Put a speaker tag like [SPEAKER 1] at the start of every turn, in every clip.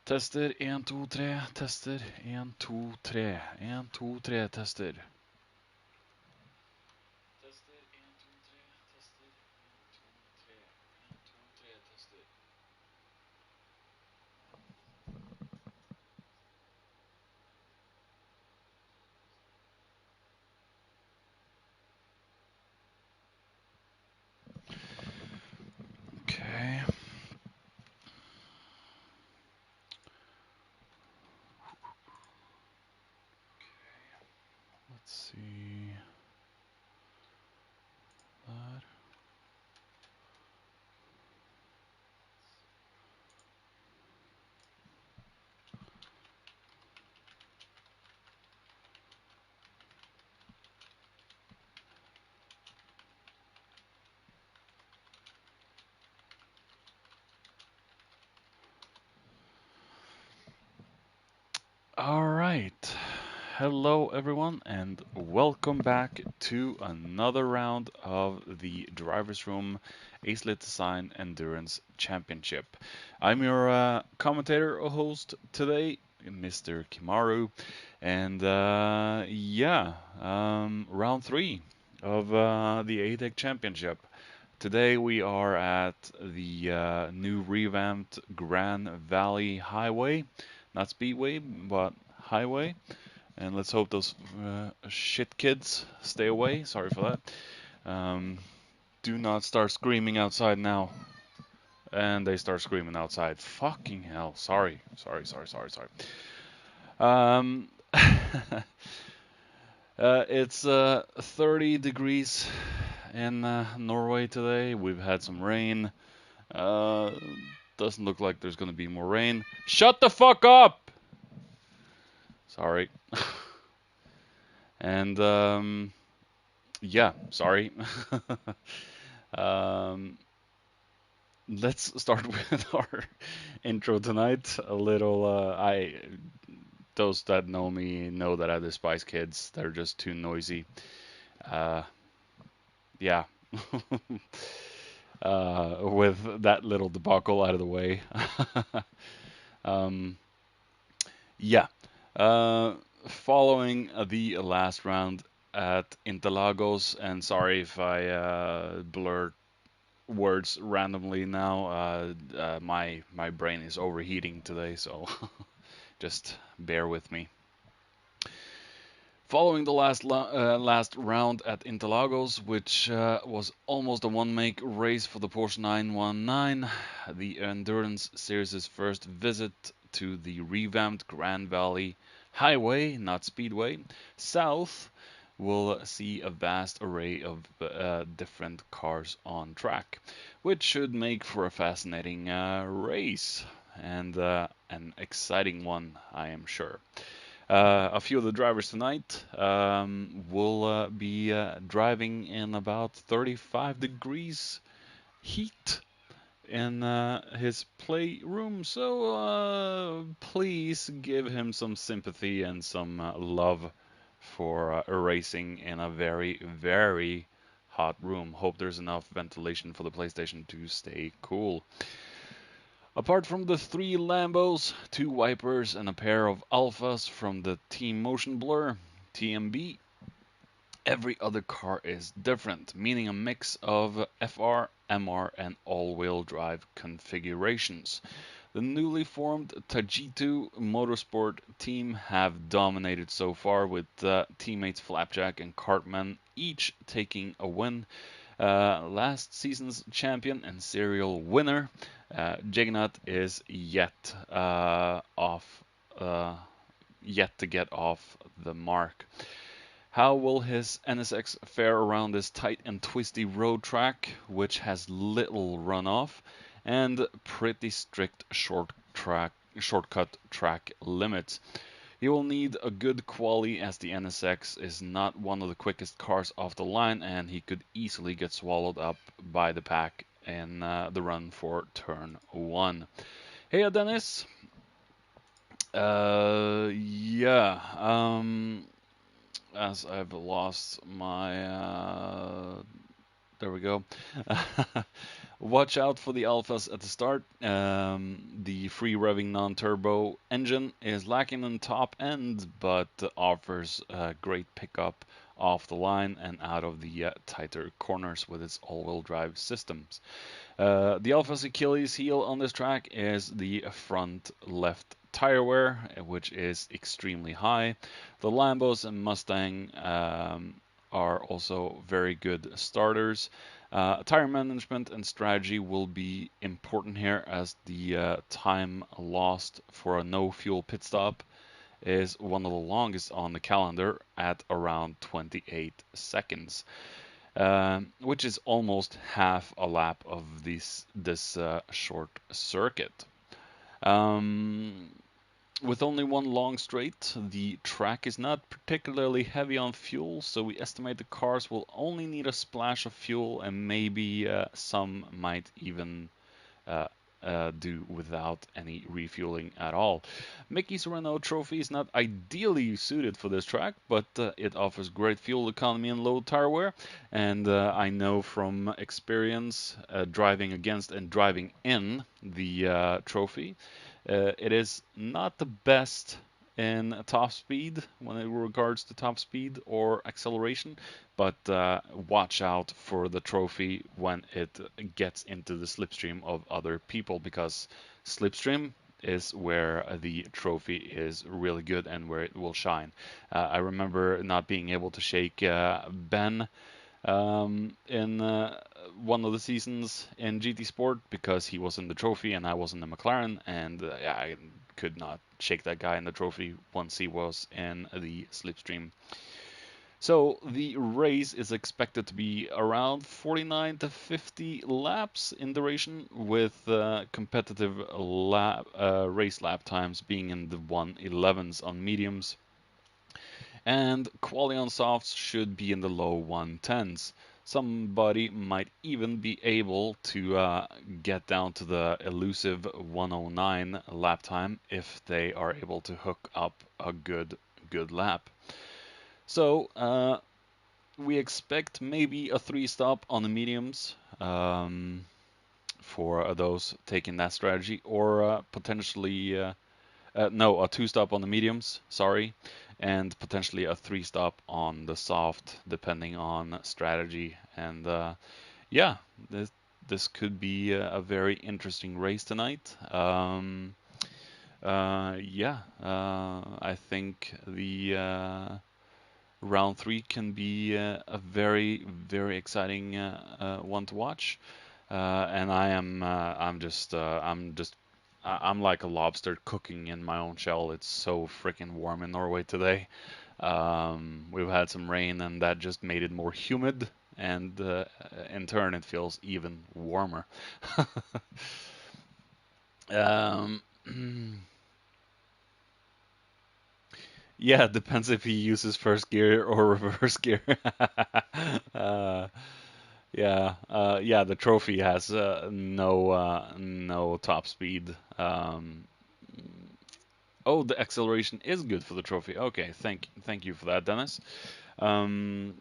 [SPEAKER 1] Tester 1, 2, 3. Tester 1, 2, 3. 1, 2, 3. Tester. Tester 1, 2, 3. Tester 1, 2, 3. 1, 2, 3. Tester. Okay. Let's see that. All right. Hello, everyone, and welcome back to another round of the Drivers Room Acelith Design Endurance Championship. I'm your commentator or host today, Mr. Kimaru, and round three of the Adec Championship. Today we are at the new revamped Grand Valley Highway, not Speedway, but Highway. And let's hope those shit kids stay away. Sorry for that. Do not start screaming outside now. And they start screaming outside. Fucking hell. Sorry. Um, it's 30 degrees in Norway today. We've had some rain. Uh, doesn't look like there's going to be more rain. Shut the fuck up! Sorry. And yeah, sorry. um, let's start with our intro tonight. A little, those that know me know that I despise kids. They're just too noisy. Uh, yeah. With that little debacle out of the way. um, yeah. Uh, Following the last round at Interlagos, and sorry if I blur words randomly now. My brain is overheating today, so just bear with me. Following the last round at Interlagos, which was almost a one-make race for the Porsche 919, the Endurance Series' first visit to the revamped Grand Valley Highway, not Speedway, South, will see a vast array of different cars on track, which should make for a fascinating race and an exciting one, I am sure. A few of the drivers tonight will be driving in about 35 degrees heat in his playroom, so please give him some sympathy and some love for racing in a very, very hot room. Hope there's enough ventilation for the PlayStation to stay cool. Apart from the 3 Lambos, 2 Wipers, and a pair of Alphas from the Team Motion Blur, TMB, every other car is different, meaning a mix of FR, MR, and all-wheel drive configurations. The newly formed Tajitu Motorsport team have dominated so far, with teammates Flapjack and Cartman each taking a win. Last season's champion and serial winner, Jagannath, is yet to get off the mark. How will his NSX fare around this tight and twisty road track, which has little runoff and pretty strict shortcut track limits? He will need a good quali, as the NSX is not one of the quickest cars off the line, and he could easily get swallowed up by the pack in the run for turn 1. Hey, Dennis. Yeah. As I've lost my There we go. Watch out for the alphas at the start. The free revving non-turbo engine is lacking in top end, but offers great pickup off the line and out of the tighter corners with its all-wheel drive systems. The Alpha's Achilles heel on this track is the front left tire wear, which is extremely high. The Lambos and Mustang are also very good starters. Tire management and strategy will be important here as the time lost for a no fuel pit stop is one of the longest on the calendar at around 28 seconds, which is almost half a lap of this short circuit. Um, with only one long straight, the track is not particularly heavy on fuel, so we estimate the cars will only need a splash of fuel, and maybe some might even uh, do without any refueling at all. Mickey's Renault Trophy is not ideally suited for this track, but it offers great fuel economy and low tire wear. And I know from experience driving against and driving in the Trophy, it is not the best in top speed when it regards to top speed or acceleration, but watch out for the Trophy when it gets into the slipstream of other people, because slipstream is where the Trophy is really good and where it will shine. I remember not being able to shake Ben in one of the seasons in GT Sport because he was in the Trophy and I was in the McLaren, and yeah, I could not shake that guy in the Trophy once he was in the slipstream. So the race is expected to be around 49 to 50 laps in duration, with competitive race lap times being in the 1:11s on mediums, and quality on softs should be in the low 110s. Somebody might even be able to get down to the elusive 109 lap time if they are able to hook up a good lap. So we expect maybe a 3-stop on the mediums for those taking that strategy, or potentially no, a 2-stop on the mediums, sorry, and potentially a 3-stop on the soft, depending on strategy. And yeah, this could be a very interesting race tonight. Yeah, I think the round 3 can be a very, very exciting one to watch. And I'm like a lobster cooking in my own shell. It's so freaking warm in Norway today. We've had some rain, and that just made it more humid, and in turn, it feels even warmer. um, yeah, it depends if he uses first gear or reverse gear. uh, yeah. The trophy has no top speed. Oh, the acceleration is good for the trophy. Okay, thank you for that, Dennis. Um,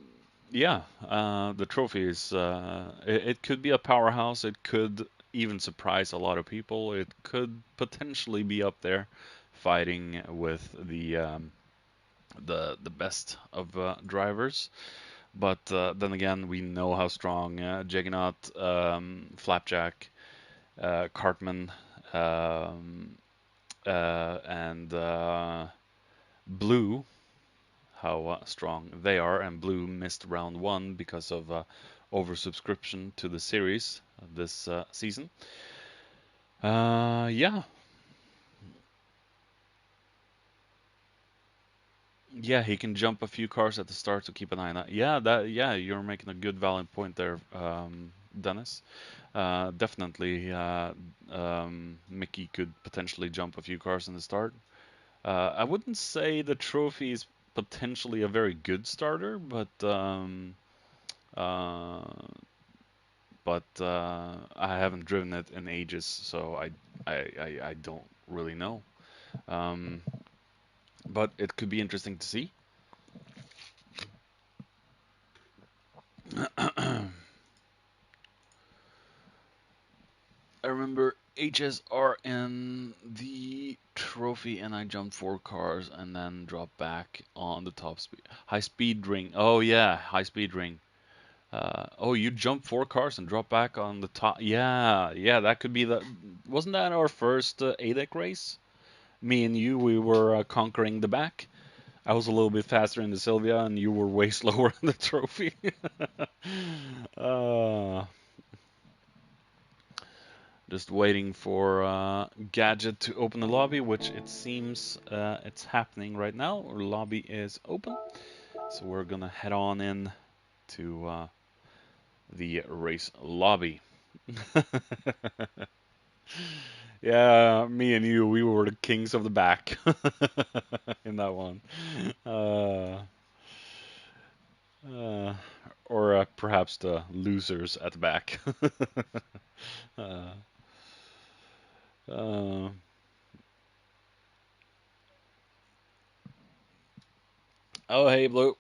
[SPEAKER 1] yeah, the trophy is it could be a powerhouse. It could even surprise a lot of people. It could potentially be up there fighting with the best of drivers. But then again, we know how strong Juggernaut, Flapjack, Cartman, um, and Blue, how strong they are. And Blue missed round 1 because of oversubscription to the series this season. Yeah. Yeah, he can jump a few cars at the start, so keep an eye on that. Yeah, you're making a good valid point there, Dennis. Definitely, Mickey could potentially jump a few cars in the start. I wouldn't say the trophy is potentially a very good starter, but uh, I haven't driven it in ages, so I don't really know. Um, but it could be interesting to see. stages are in the trophy, and I jumped 4 cars and then dropped back on the top speed. High speed ring. Oh yeah, high speed ring. Oh, you jumped 4 cars and dropped back on the top. Yeah, yeah, that could be the. Wasn't that our first Adec race? Me and you, we were conquering the back. I was a little bit faster in the Sylvia, and you were way slower in the trophy. uh, Just waiting for Gadget to open the lobby, which it seems it's happening right now. Our lobby is open, so we're gonna head on in to the race lobby. Yeah, me and you, we were the kings of the back in that one. Uh, or perhaps the losers at the back. uh, uh, oh, hey, Blue.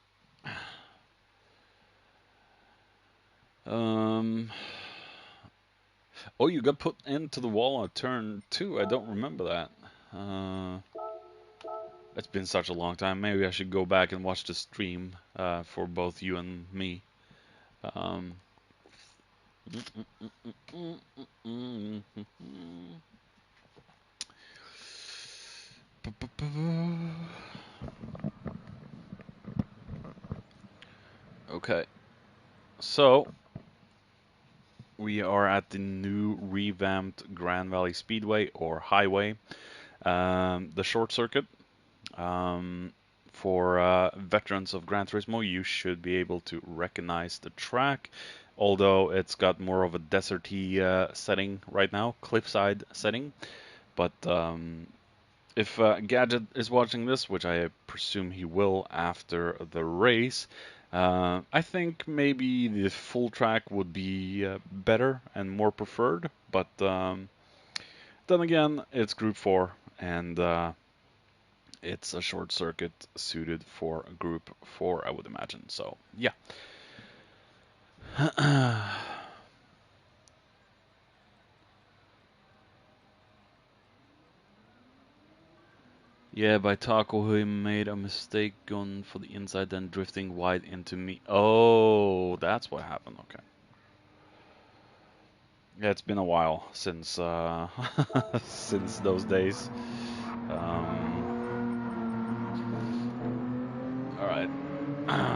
[SPEAKER 1] Oh, you got put into the wall on turn 2. I don't remember that. It's been such a long time. Maybe I should go back and watch the stream for both you and me. Okay, so we are at the new revamped Grand Valley Speedway or Highway, the short circuit. For veterans of Gran Turismo, you should be able to recognize the track, although it's got more of a deserty setting right now, cliffside setting. But if Gadget is watching this, which I presume he will after the race, I think maybe the full track would be better and more preferred. But then again, it's Group 4, and it's a short circuit suited for Group 4, I would imagine. So, yeah. Yeah, by Taco, he made a mistake going for the inside, then drifting wide into me. Oh, that's what happened. Okay. Yeah, it's been a while since since those days. All right.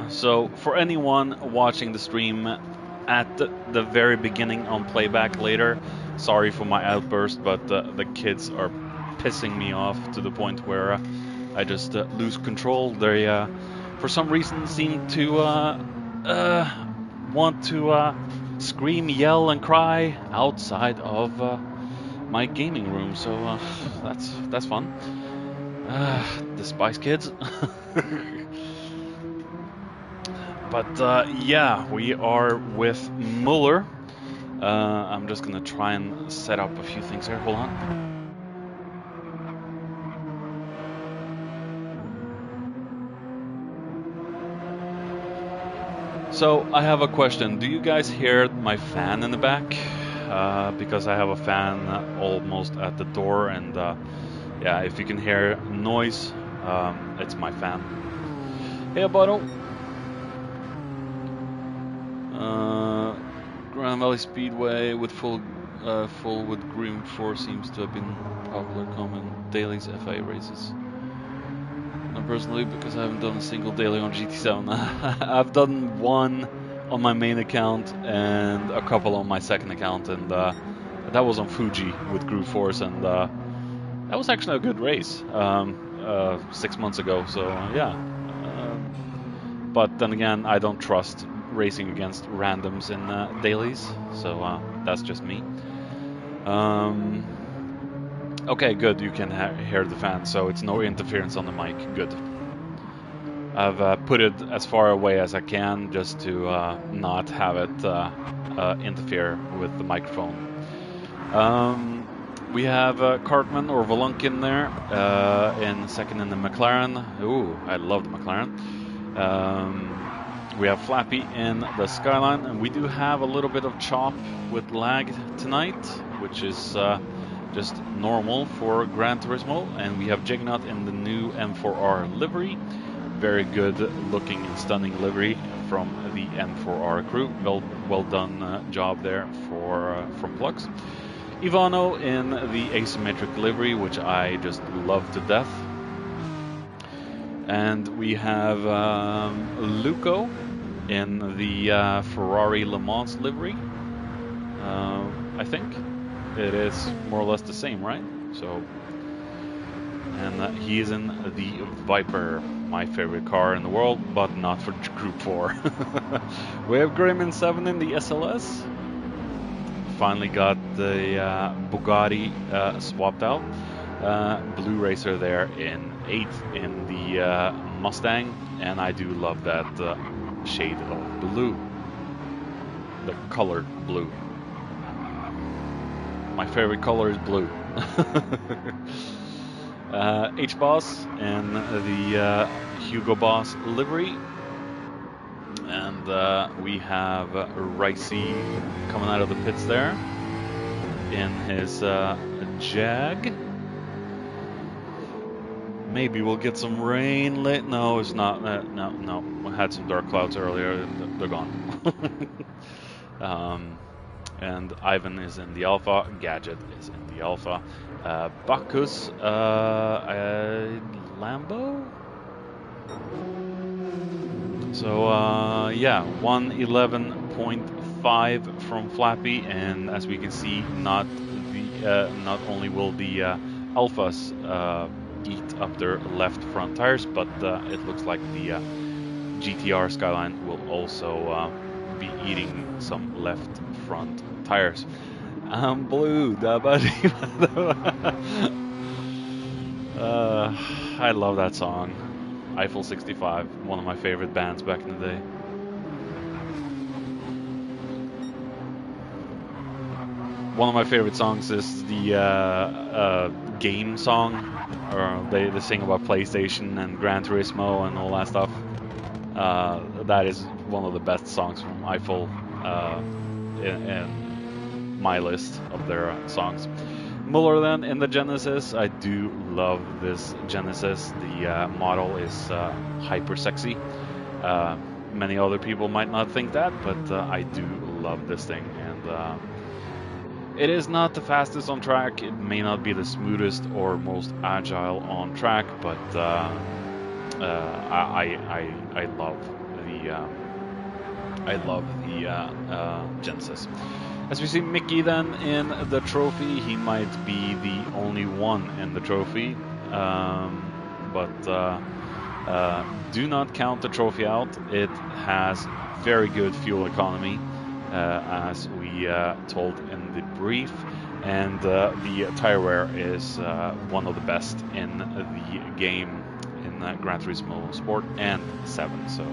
[SPEAKER 1] So for anyone watching the stream at the very beginning on playback later, sorry for my outburst, but the kids are pissing me off to the point where I just lose control. They, for some reason, seem to want to scream, yell, and cry outside of my gaming room. So that's fun. The Spice Kids. But yeah, we are with Muller. I'm just gonna try and set up a few things here. Hold on. So I have a question. Do you guys hear my fan in the back? Because I have a fan almost at the door, and yeah, if you can hear noise, it's my fan. Hey, Bottle. Grand Valley Speedway with full with Green 4 seems to have been popular common dailies FIA races. Not personally, because I haven't done a single daily on GT7. I've done one on my main account and a couple on my second account, and that was on Fuji with Group Force, and that was actually a good race 6 months ago. So yeah, but then again, I don't trust racing against randoms in dailies, so that's just me. Okay, good, you can hear the fan, so it's no interference on the mic. Good. I've put it as far away as I can just to not have it interfere with the microphone. We have Cartman or Volunkin there in second in the McLaren. Ooh, I love the McLaren. We have Flappy in the Skyline, and we do have a little bit of chop with lag tonight, which is just normal for Gran Turismo, and we have Juggernaut in the new M4R livery. Very good looking and stunning livery from the M4R crew. Well done job there from Plux. Ivano in the asymmetric livery, which I just love to death. And we have Luco in the Ferrari Le Mans livery. I think it is more or less the same, right? So, and he is in the Viper, my favorite car in the world, but not for Group 4. We have Grim 7 in the SLS. Finally got the Bugatti swapped out. Blue Racer there in 8th in the Mustang, and I do love that shade of blue, the colored blue. My favorite color is blue. H-Boss and the Hugo Boss livery. And we have Ricey coming out of the pits there in his Jag. Maybe we'll get some rain late. No, it's not. No. We had some dark clouds earlier. They're gone. And Ivan is in the Alpha. Gadget is in the Alpha. Bacchus, Lambo? So, yeah, 111.5 from Flappy, and as we can see, not only will the Alphas eat up their left front tires, but it looks like the GTR Skyline will also be eating some left front tires. I'm blue, da buddy. I love that song. Eiffel 65, one of my favorite bands back in the day. One of my favorite songs is the game song. They sing about PlayStation and Gran Turismo and all that stuff. That is one of the best songs from Eiffel in my list of their songs. Muller then in the Genesis. I do love this Genesis. The model is hyper sexy. Many other people might not think that, but I do love this thing. And it is not the fastest on track. It may not be the smoothest or most agile on track, but I love the Genesis. As we see Mickey then in the trophy, he might be the only one in the trophy, but do not count the trophy out. It has very good fuel economy, as we told in the brief, and the tire wear is one of the best in the game in Gran Turismo Sport and 7. So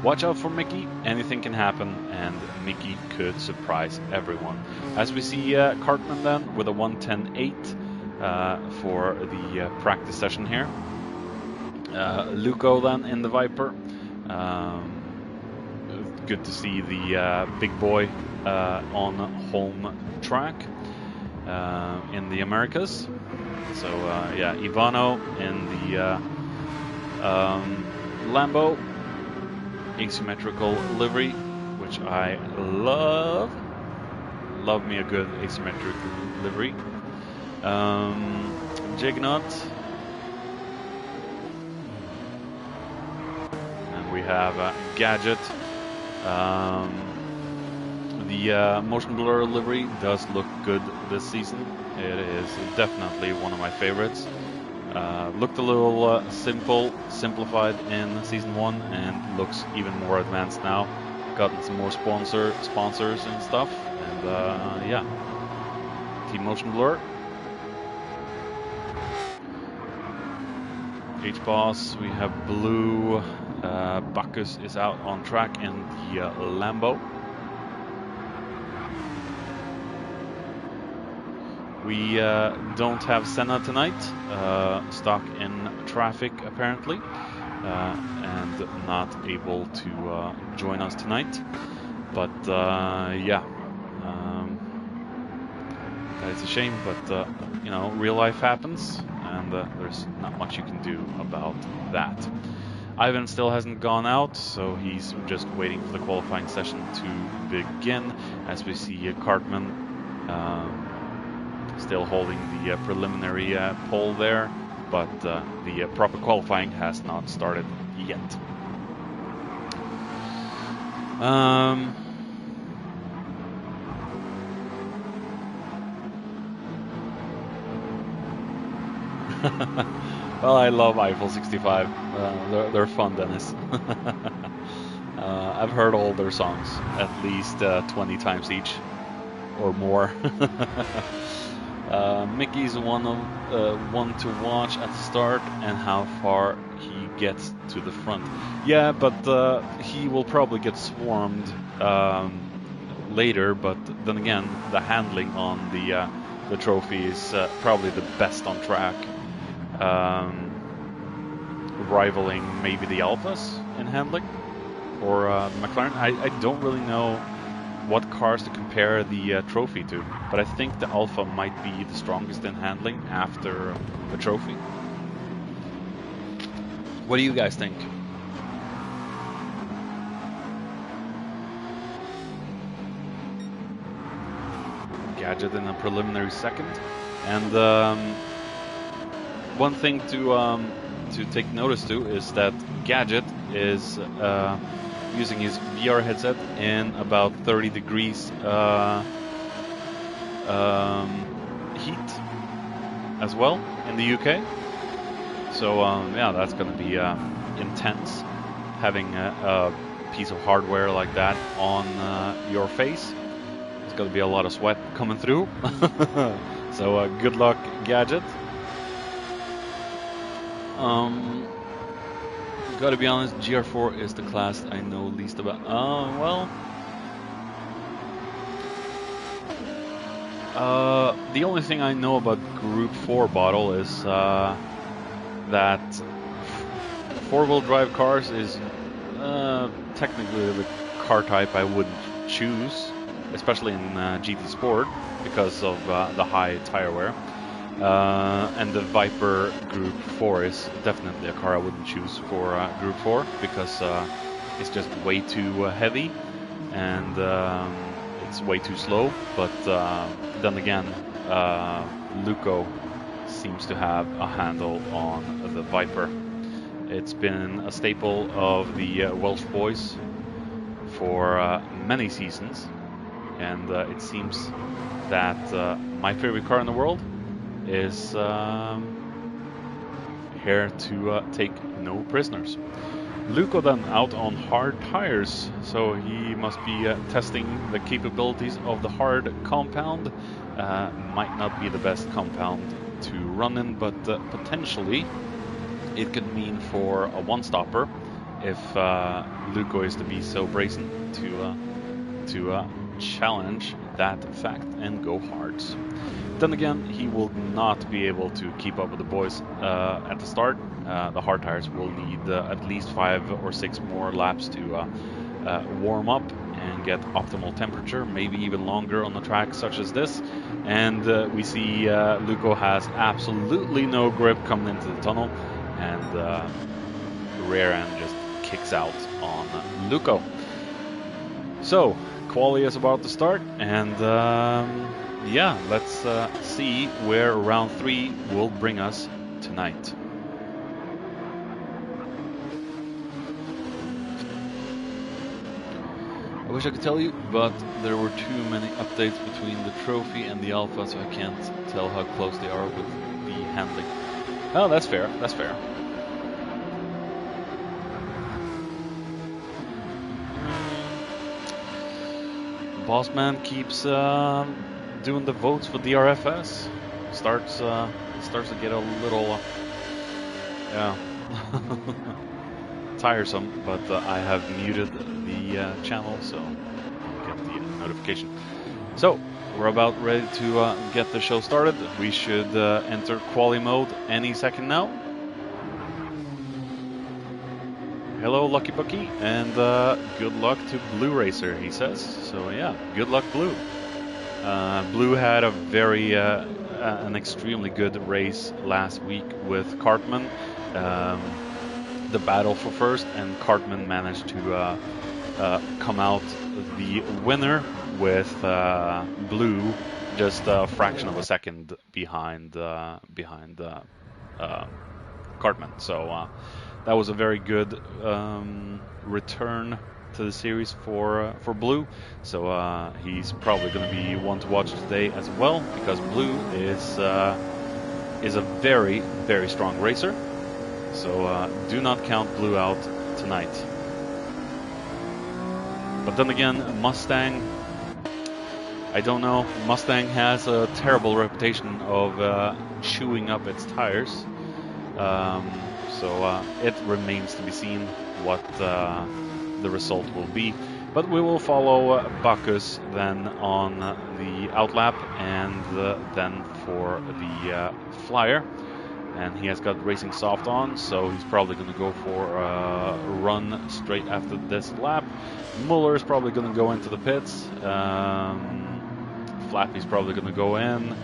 [SPEAKER 1] watch out for Mickey. Anything can happen, and Mickey could surprise everyone. As we see Cartman then with a 1:10.8 for the practice session here. Luco then in the Viper. Good to see the big boy on home track in the Americas. So yeah, Ivano in the Lambo. Asymmetrical livery, which I love. Love me a good asymmetric livery. Juggernaut. And we have Gadget. The motion blur livery does look good this season. It is definitely one of my favorites. Looked a little simplified in season 1, and looks even more advanced now. Gotten some more sponsors and stuff, and yeah. Team Motion Blur. H-Boss, we have blue. Bacchus is out on track in the Lambo. We don't have Senna tonight, stuck in traffic apparently, and not able to join us tonight. But yeah, It's a shame, but you know, real life happens, and there's not much you can do about that. Ivan still hasn't gone out, so he's just waiting for the qualifying session to begin. As we see Cartman still holding the preliminary pole there, but the proper qualifying has not started yet. Well, I love Eiffel 65. They're fun, Dennis. I've heard all their songs at least 20 times each or more. Mickey's one to watch at the start, and how far he gets to the front. Yeah, but he will probably get swarmed later. But then again, the handling on the trophy is probably the best on track. Rivaling maybe the Alphas in handling, or McLaren. I don't really know what cars to compare the trophy to, but I think the Alpha might be the strongest in handling after the trophy. What do you guys think? Gadget in a preliminary second, and one thing to take notice to is that Gadget is using his VR headset in about 30 degrees heat as well in the UK. So yeah, that's going to be intense, having a piece of hardware like that on your face. It's going to be a lot of sweat coming through. So good luck, Gadget. Gotta be honest, GR4 is the class I know least about. Well, the only thing I know about Group 4 bottle is that four-wheel drive cars is technically the car type I wouldn't choose, especially in GT Sport, because of the high tire wear. And the Viper Group 4 is definitely a car I wouldn't choose for Group 4, because it's just way too heavy and it's way too slow. But then again, Luco seems to have a handle on the Viper. It's been a staple of the Welsh boys for many seasons, and it seems that my favorite car in the world is here to take no prisoners. Luco then out on hard tires, so he must be testing the capabilities of the hard compound. Might not be the best compound to run in, but potentially it could mean for a one-stopper if Luco is to be so brazen to challenge that fact and go hards. Then again, he will not be able to keep up with the boys at the start. The hard tires will need at least 5 or 6 more laps to warm up and get optimal temperature, maybe even longer on a track such as this. And we see Luco has absolutely no grip coming into the tunnel, and the rear end just kicks out on Luco. So, quali is about to start, and yeah, let's see where round 3 will bring us tonight. I wish I could tell you, but there were too many updates between the trophy and the alpha, so I can't tell how close they are with the handling. Oh, that's fair, that's fair. Bossman keeps doing the votes for DRFS. Starts to get a little tiresome, but I have muted the channel, so you get the notification. So we're about ready to get the show started. We should enter quali mode any second now. Hello, Lucky Bucky, and good luck to Blue Racer, he says. So yeah, good luck, Blue. Blue had an extremely good race last week with Cartman. The battle for first, and Cartman managed to come out the winner with Blue just a fraction of a second behind Cartman. So that was a very good return to the series for Blue. So he's probably going to be one to watch today as well, because Blue is a very, very strong racer. So do not count Blue out tonight. But then again, Mustang, I don't know. Mustang has a terrible reputation of chewing up its tires. So it remains to be seen what the result will be. But we will follow Bacchus then on the outlap, and then for the flyer. And he has got Racing Soft on, so he's probably going to go for a run straight after this lap. Muller is probably going to go into the pits. Flappy's probably going to go in.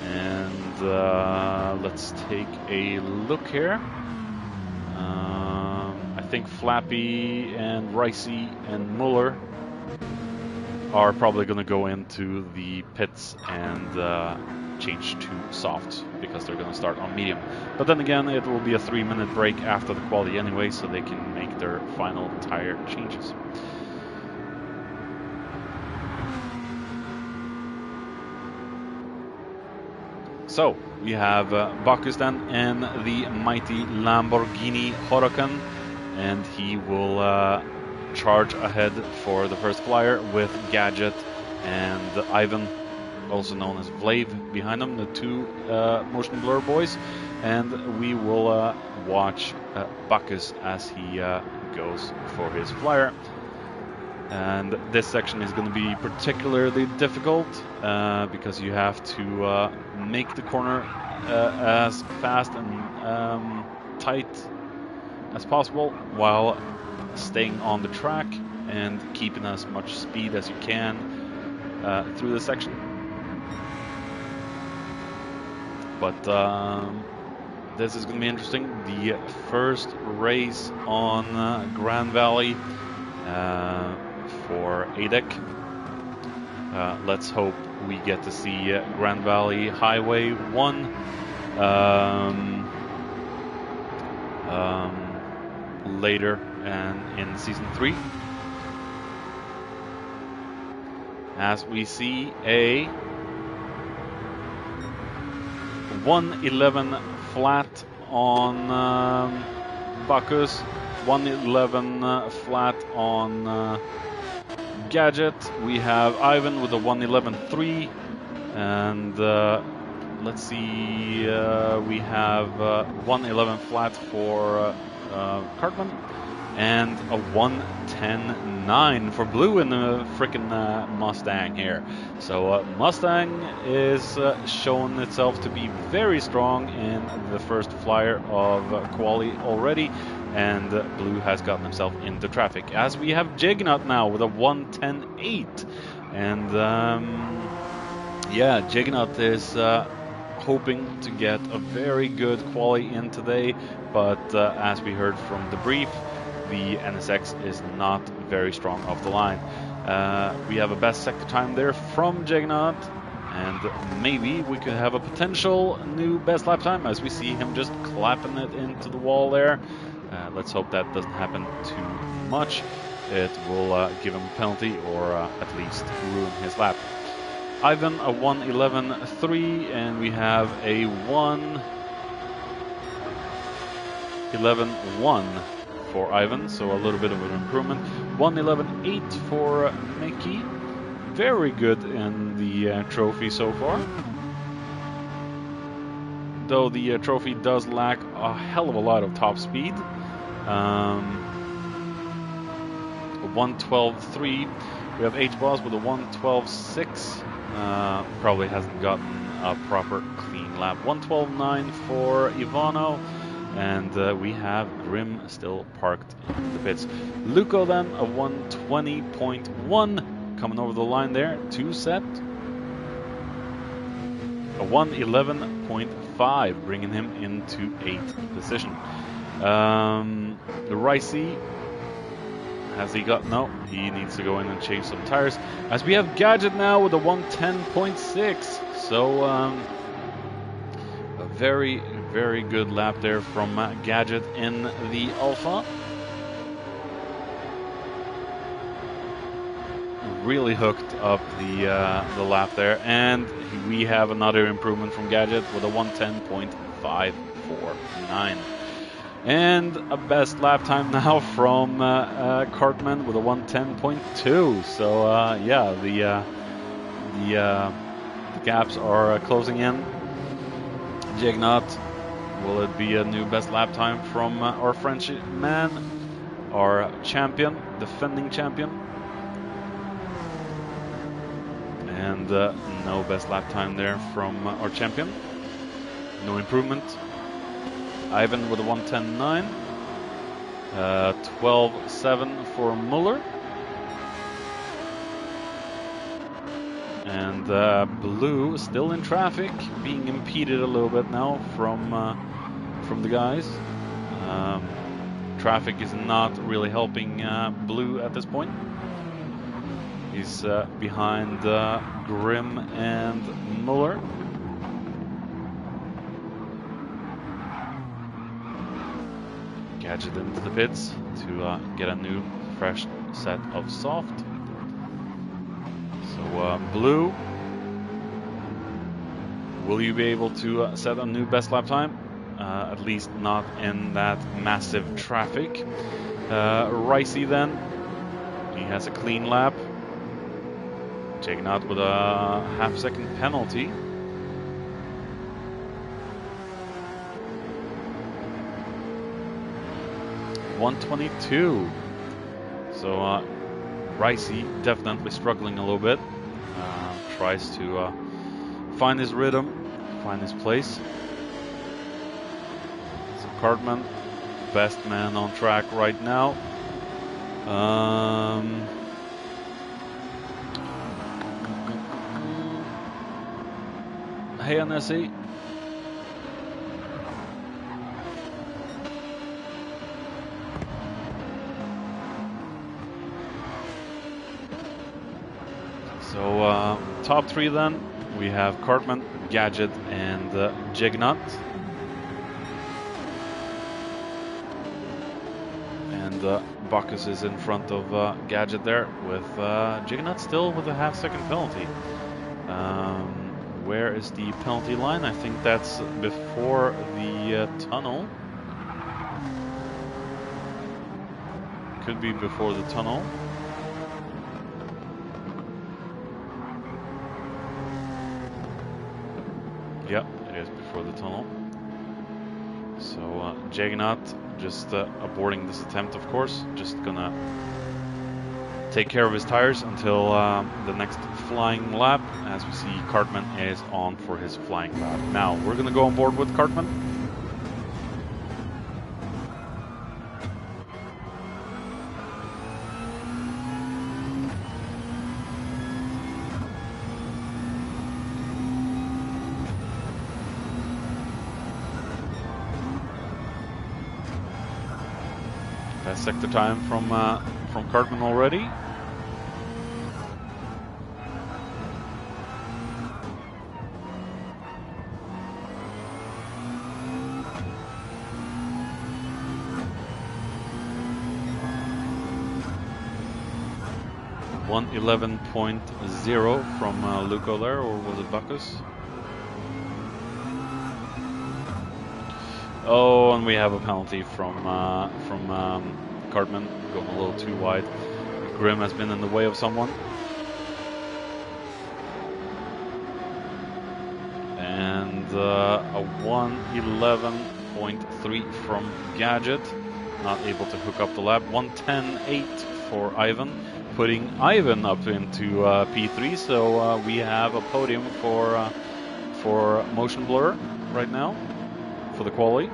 [SPEAKER 1] And let's take a look here. I think Flappy and Ricey and Muller are probably going to go into the pits and change to soft, because they're going to start on medium. But then again, it will be a 3-minute break after the quali anyway, so they can make their final tire changes. So we have Bacchus then in the mighty Lamborghini Huracan, and he will charge ahead for the first flyer with Gadget and Ivan, also known as Vlave, behind him, the two motion blur boys. And we will watch Bacchus as he goes for his flyer. And this section is going to be particularly difficult because you have to make the corner as fast and tight as possible while staying on the track and keeping as much speed as you can through the section. But this is going to be interesting. The first race on Grand Valley for Adec. Let's hope we get to see Grand Valley Highway 1 later and in Season 3. As we see a 111 flat on Bacchus, 111 flat on Gadget. We have Ivan with a 111.3, and let's see, we have 111 flat for Cartman, and a 110.9 for Blue in the frickin' Mustang here. So Mustang is shown itself to be very strong in the first flyer of quali already, and Blue has gotten himself into traffic. As we have Jignaut now with a 110.8, and yeah, Jignaut is hoping to get a very good quali in today, but as we heard from the brief, the NSX is not very strong off the line. We have a best sector time there from Jignaut, and maybe we could have a potential new best lap time as we see him just clapping it into the wall there. Let's hope that doesn't happen too much. It will give him a penalty, or at least ruin his lap. Ivan a 111.3, and we have a 111.1 for Ivan, so a little bit of an improvement. 111.8 for Mickey. Very good in the trophy so far. Though the trophy does lack a hell of a lot of top speed. 112.3. We have H-Boss with a 112.6. Probably hasn't gotten a proper clean lap. 112.9 for Ivano. And we have Grim still parked in the pits. Luco then, a 120.1 coming over the line there. 2 set. a 111.5, bringing him into 8th position. Ricey, has he got? No, he needs to go in and change some tires. As we have Gadget now with a 110.6. So a very, very good lap there from Gadget in the Alpha. Really hooked up the lap there, and we have another improvement from Gadget with a 110.549. And a best lap time now from Cartman with a 110.2. So yeah, the gaps are closing in. Jignot, will it be a new best lap time from our French man, our champion, defending champion? And no best lap time there from our champion. No improvement. Ivan with a 110.9. 12.7 for Muller. And Blue still in traffic, being impeded a little bit now from the guys. Traffic is not really helping Blue at this point. He's behind Grimm and Muller. Gadget into the pits to get a new fresh set of soft. So Blue, will you be able to set a new best lap time? At least not in that massive traffic. Ricey then, he has a clean lap. Taken out with a half-second penalty. .122. So Ricey definitely struggling a little bit. Tries to find his rhythm, find his place. So Cartman, best man on track right now. Hey Anesi. So top three then, we have Cartman, Gadget, and Jignot. And Bacchus is in front of Gadget there, with Jignot still with a half-second penalty. Where is the penalty line? I think that's before the tunnel. Could be before the tunnel. Yep, it is before the tunnel. So Jignot just aborting this attempt, of course. Just gonna take care of his tires until the next flying lap. As we see, Cartman is on for his flying lap. Now, we're going to go on board with Cartman. Best sector time from Cartman already. .11.0 from Luco there, or was it Bacchus? Oh, and we have a penalty from Cartman, going a little too wide. Grimm has been in the way of someone. And a 111.3 from Gadget, not able to hook up the lap. 110.8 for Ivan, putting Ivan up into P3. So we have a podium for Motion Blur right now for the quali.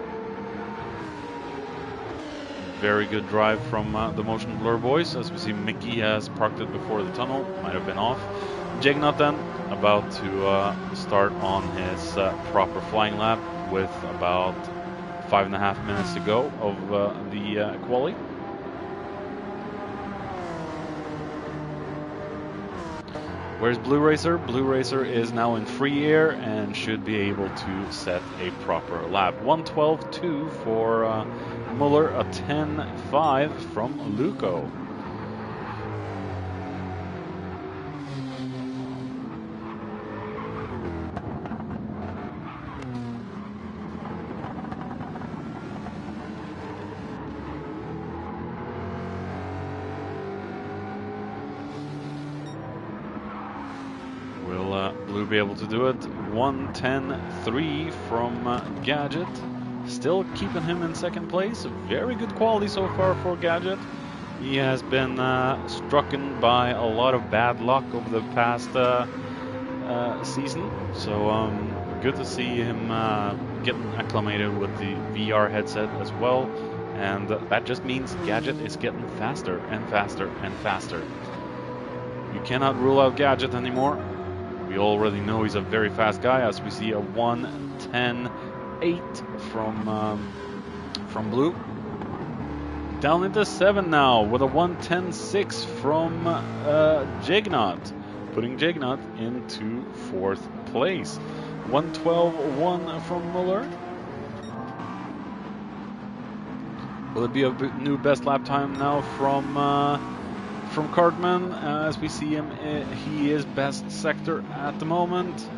[SPEAKER 1] very good drive from the Motion Blur boys. As we see, Mickey has parked it before the tunnel, might have been off. Jignut then, about to start on his proper flying lap with about 5.5 minutes to go of the quali. Where's Blue Racer? Blue Racer is now in free air and should be able to set a proper lap. 1:12.2 for Muller, a 10.5 from Luco. Blue be able to do it. 1:10.3 from Gadget. Still keeping him in second place. Very good quality so far for Gadget. He has been struck by a lot of bad luck over the past season. So good to see him getting acclimated with the VR headset as well. And that just means Gadget is getting faster and faster and faster. You cannot rule out Gadget anymore. We already know he's a very fast guy, as we see a 1:10.8 from Blue. Down into 7 now with a 1:10.6 from Jignut, putting Jignut into 4th place. 1:12.1 from Muller. Will it be a new best lap time now from Cartman? As we see him, he is best sector at the moment.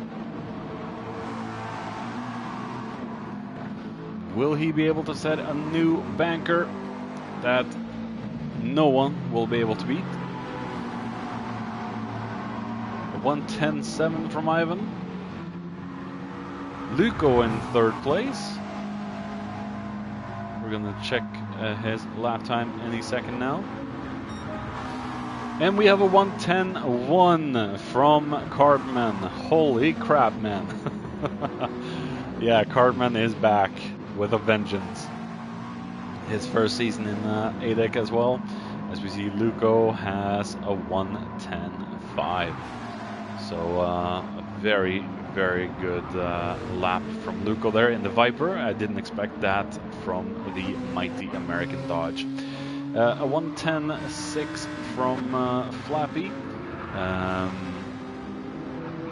[SPEAKER 1] Will he be able to set a new banker that no one will be able to beat? 1:10.7 from Ivan. Luco in 3rd place. We're gonna check his lap time any second now. And we have a 1:10.1 from Cartman. Holy crap, man. Yeah, Cartman is back with a vengeance. His first season in Adec as well. As we see, Luco has a 1:10.5. So a very, very good lap from Luco there in the Viper. I didn't expect that from the mighty American Dodge. A 1:10.6 from Flappy.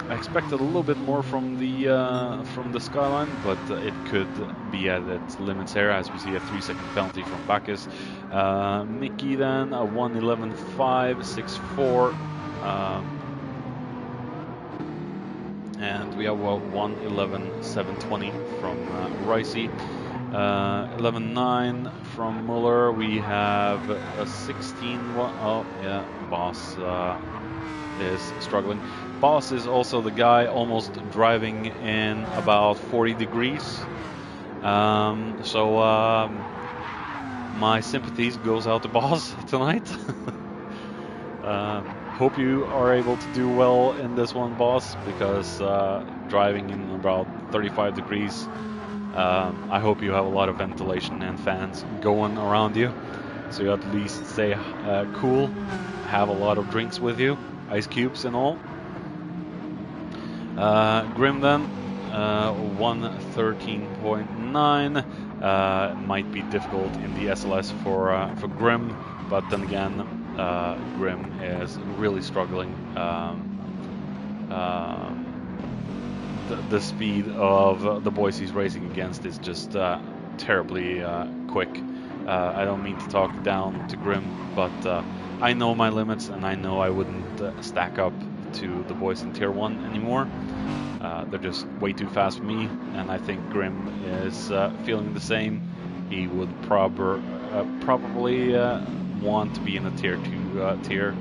[SPEAKER 1] I expected a little bit more from the Skyline, but it could be at its limits here, as we see a 3-second penalty from Bacchus. Mickey then a 1:11.5.64, and we have a 1:11.720 from Ricey. 11.9 from Muller. We have a 16. Oh yeah, Boss is struggling. Boss is also the guy almost driving in about 40 degrees. My sympathies goes out to Boss tonight. Hope you are able to do well in this one, Boss, because driving in about 35 degrees. I hope you have a lot of ventilation and fans going around you, so you at least stay cool, have a lot of drinks with you, ice cubes and all. Grim then, 1:13.9. Might be difficult in the SLS for Grim, but then again, Grim is really struggling. The speed of the boys he's racing against is just terribly quick. I don't mean to talk down to Grim, but I know my limits, and I know I wouldn't stack up to the boys in Tier 1 anymore. They're just way too fast for me, and I think Grim is feeling the same. He would probably want to be in a Tier 2 tier,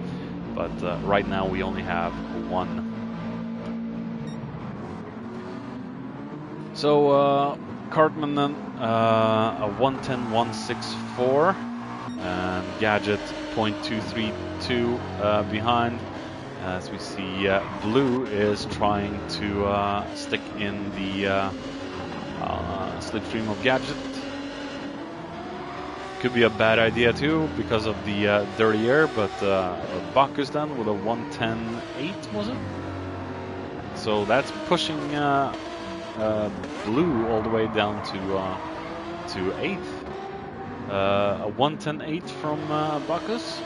[SPEAKER 1] but right now we only have 1. So Cartman then, a 1:10.164, and Gadget 0.232 behind. As we see, Blue is trying to stick in the slipstream of Gadget. Could be a bad idea too because of the dirty air, but Bacchus then with a 110.8, was it? So that's pushing Blue all the way down to 8th. A 110.8 from Bacchus.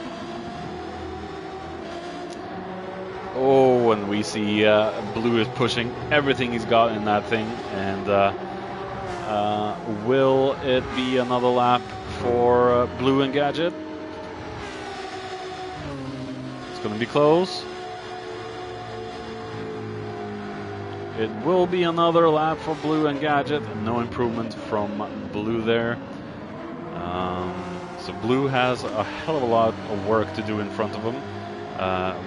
[SPEAKER 1] Oh, and we see Blue is pushing everything he's got in that thing, and will it be another lap for Blue and Gadget? It's going to be close. It will be another lap for Blue and Gadget. No improvement from Blue there. So Blue has a hell of a lot of work to do in front of him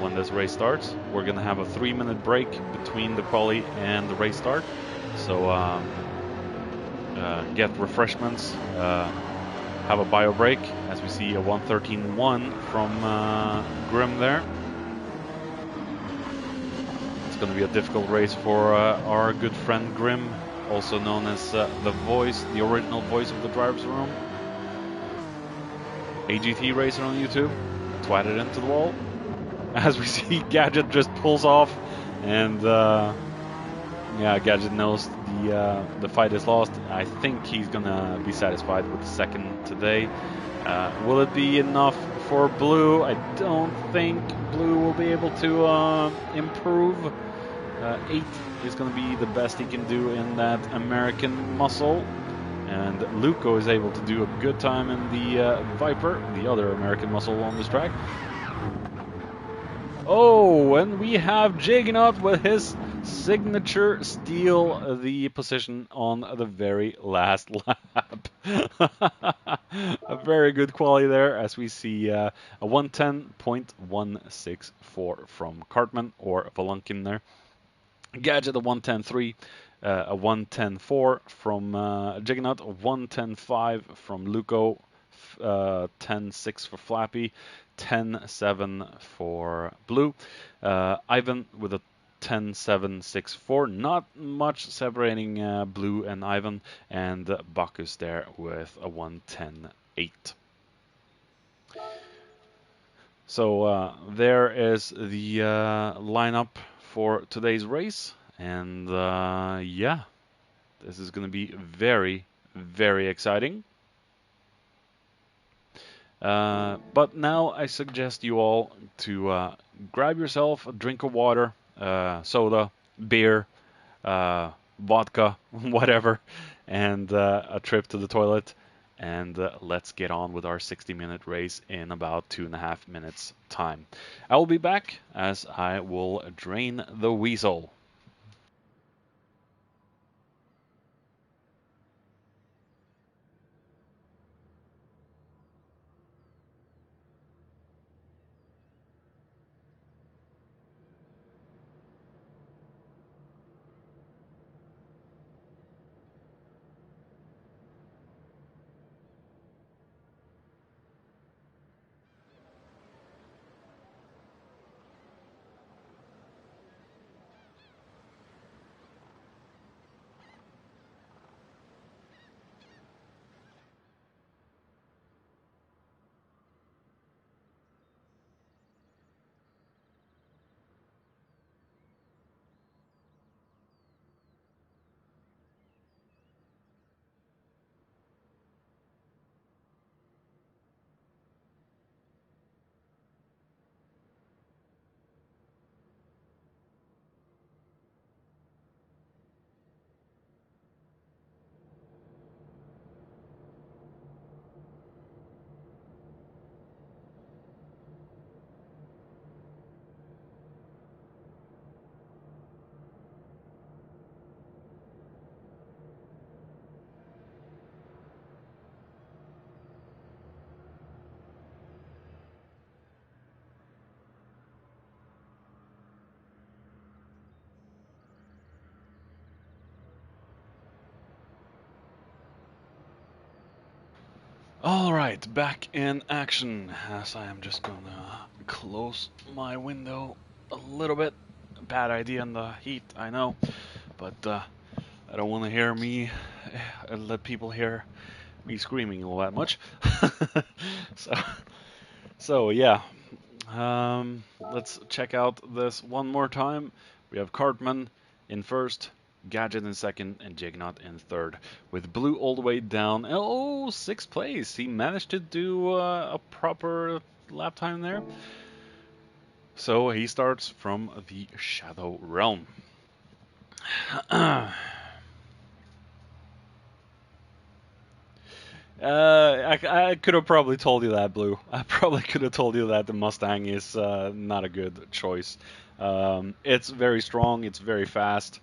[SPEAKER 1] when this race starts. We're going to have a 3-minute break between the quali and the race start. So get refreshments, have a bio break, as we see a 113.1 from Grim there. It's going to be a difficult race for our good friend Grim, also known as the original voice of the driver's room. AGT Racer on YouTube, twatted into the wall. As we see, Gadget just pulls off, and yeah, Gadget knows the fight is lost. I think he's gonna be satisfied with the second today. Will it be enough for Blue? I don't think Blue will be able to improve. 8 is going to be the best he can do in that American muscle. And Luco is able to do a good time in the Viper, the other American muscle on this track. Oh, and we have Juggernaut with his signature steal the position on the very last lap. A very good quality there, as we see a 110.164 from Cartman or Volunkin there. Gadget a 110.3, a 110.4 from Juggernaut, a 110.5 from Luco, 10.6 for Flappy, 10.7 for Blue. Ivan with a 10.764, not much separating Blue and Ivan, and Bacchus there with a 110.8. So there is the lineup for today's race, and yeah, this is going to be very, very exciting. But now I suggest you all to grab yourself a drink of water, soda, beer, vodka, whatever, and a trip to the toilet, and let's get on with our 60-minute race in about 2.5 minutes time. I will be back as I will drain the weasel. Alright, back in action, as I am just gonna close my window a little bit. Bad idea in the heat, I know, but I don't want to hear me let people hear me screaming all that much. So yeah, let's check out this one more time. We have Cartman in first, Gadget in second, and Jignaut in third, with Blue all the way down. Oh, sixth place. He managed to do a proper lap time there. So he starts from the Shadow Realm. I could have probably told you that, Blue. I probably could have told you that the Mustang is not a good choice. It's very strong, it's very fast,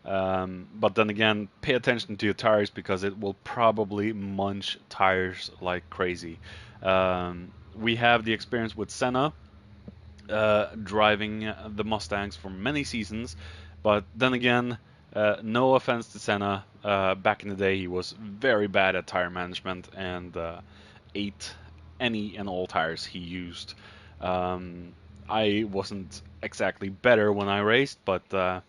[SPEAKER 1] but then again, pay attention to your tires because it will probably munch tires like crazy. We have the experience with Senna driving the Mustangs for many seasons, but then again, no offense to Senna, back in the day he was very bad at tire management and ate any and all tires he used. I wasn't exactly better when I raced, but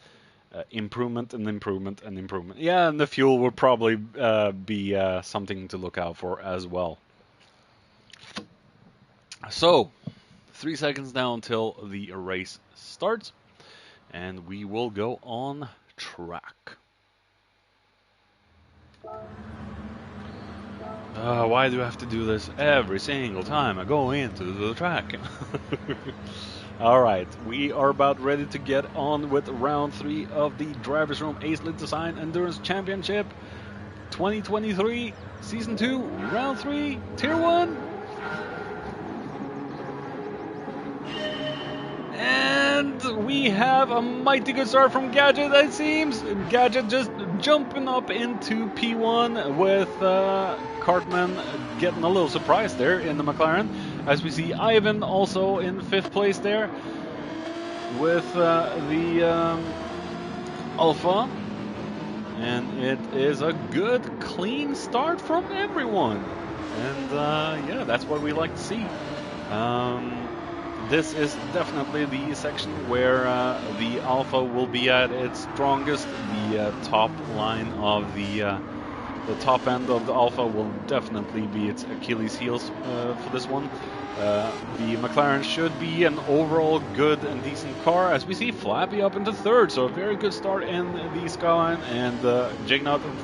[SPEAKER 1] improvement and improvement and improvement. Yeah, and the fuel would probably be something to look out for as well. So, 3 seconds now until the race starts, and we will go on track. Why do I have to do this every single time I go into the track? Alright, we are about ready to get on with round 3 of the Drivers' Room Acelith Design Endurance Championship 2023 Season 2, Round 3, Tier 1. And we have a mighty good start from Gadget, it seems. Gadget just jumping up into P1 with Cartman getting a little surprised there in the McLaren. As we see Ivan also in 5th place there with the Alpha. And it is a good, clean start from everyone. And yeah, that's what we like to see. This is definitely the section where the Alpha will be at its strongest. The top line of the top end of the Alpha will definitely be its Achilles heels for this one. The McLaren should be an overall good and decent car, as we see Flappy up into 3rd, so a very good start in the Skyline, and Jignaut in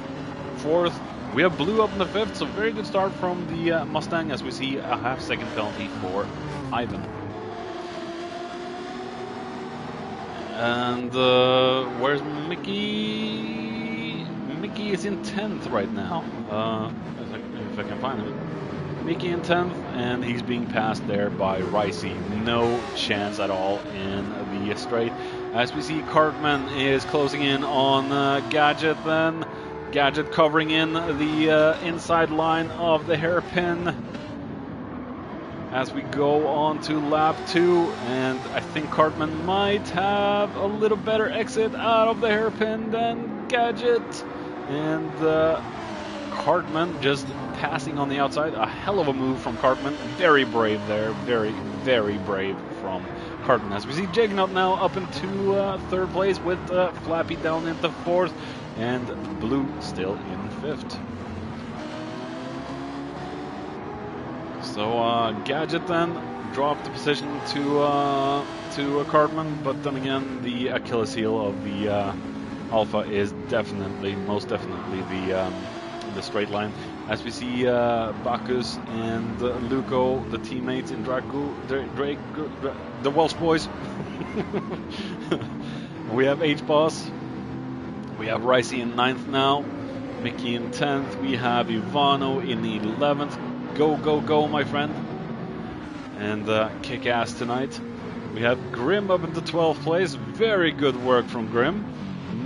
[SPEAKER 1] 4th. We have Blue up in the 5th, so very good start from the Mustang, as we see a half-second penalty for Ivan. And where's Mickey? Mickey is in 10th right now. If I can find him. Mickey in 10th, and he's being passed there by Ricey. No chance at all in the straight. As we see, Cartman is closing in on Gadget then. Gadget covering in the inside line of the hairpin. As we go on to lap 2, and I think Cartman might have a little better exit out of the hairpin than Gadget. And Cartman just passing on the outside. A hell of a move from Cartman. Very brave there. Very, very brave from Cartman. As we see Jignaut now up into 3rd place with Flappy down into 4th. And Blue still in 5th. So Gadget then dropped the position to Cartman, but then again the Achilles heel of the Alpha is definitely, most definitely the straight line. As we see Bacchus and Luco, the teammates in Drake, the Welsh boys. We have H-Boss. We have Ricey in 9th now. Mickey in 10th. We have Ivano in 11th. Go, go, go, my friend. And kick ass tonight. We have Grim up into 12th place. Very good work from Grim.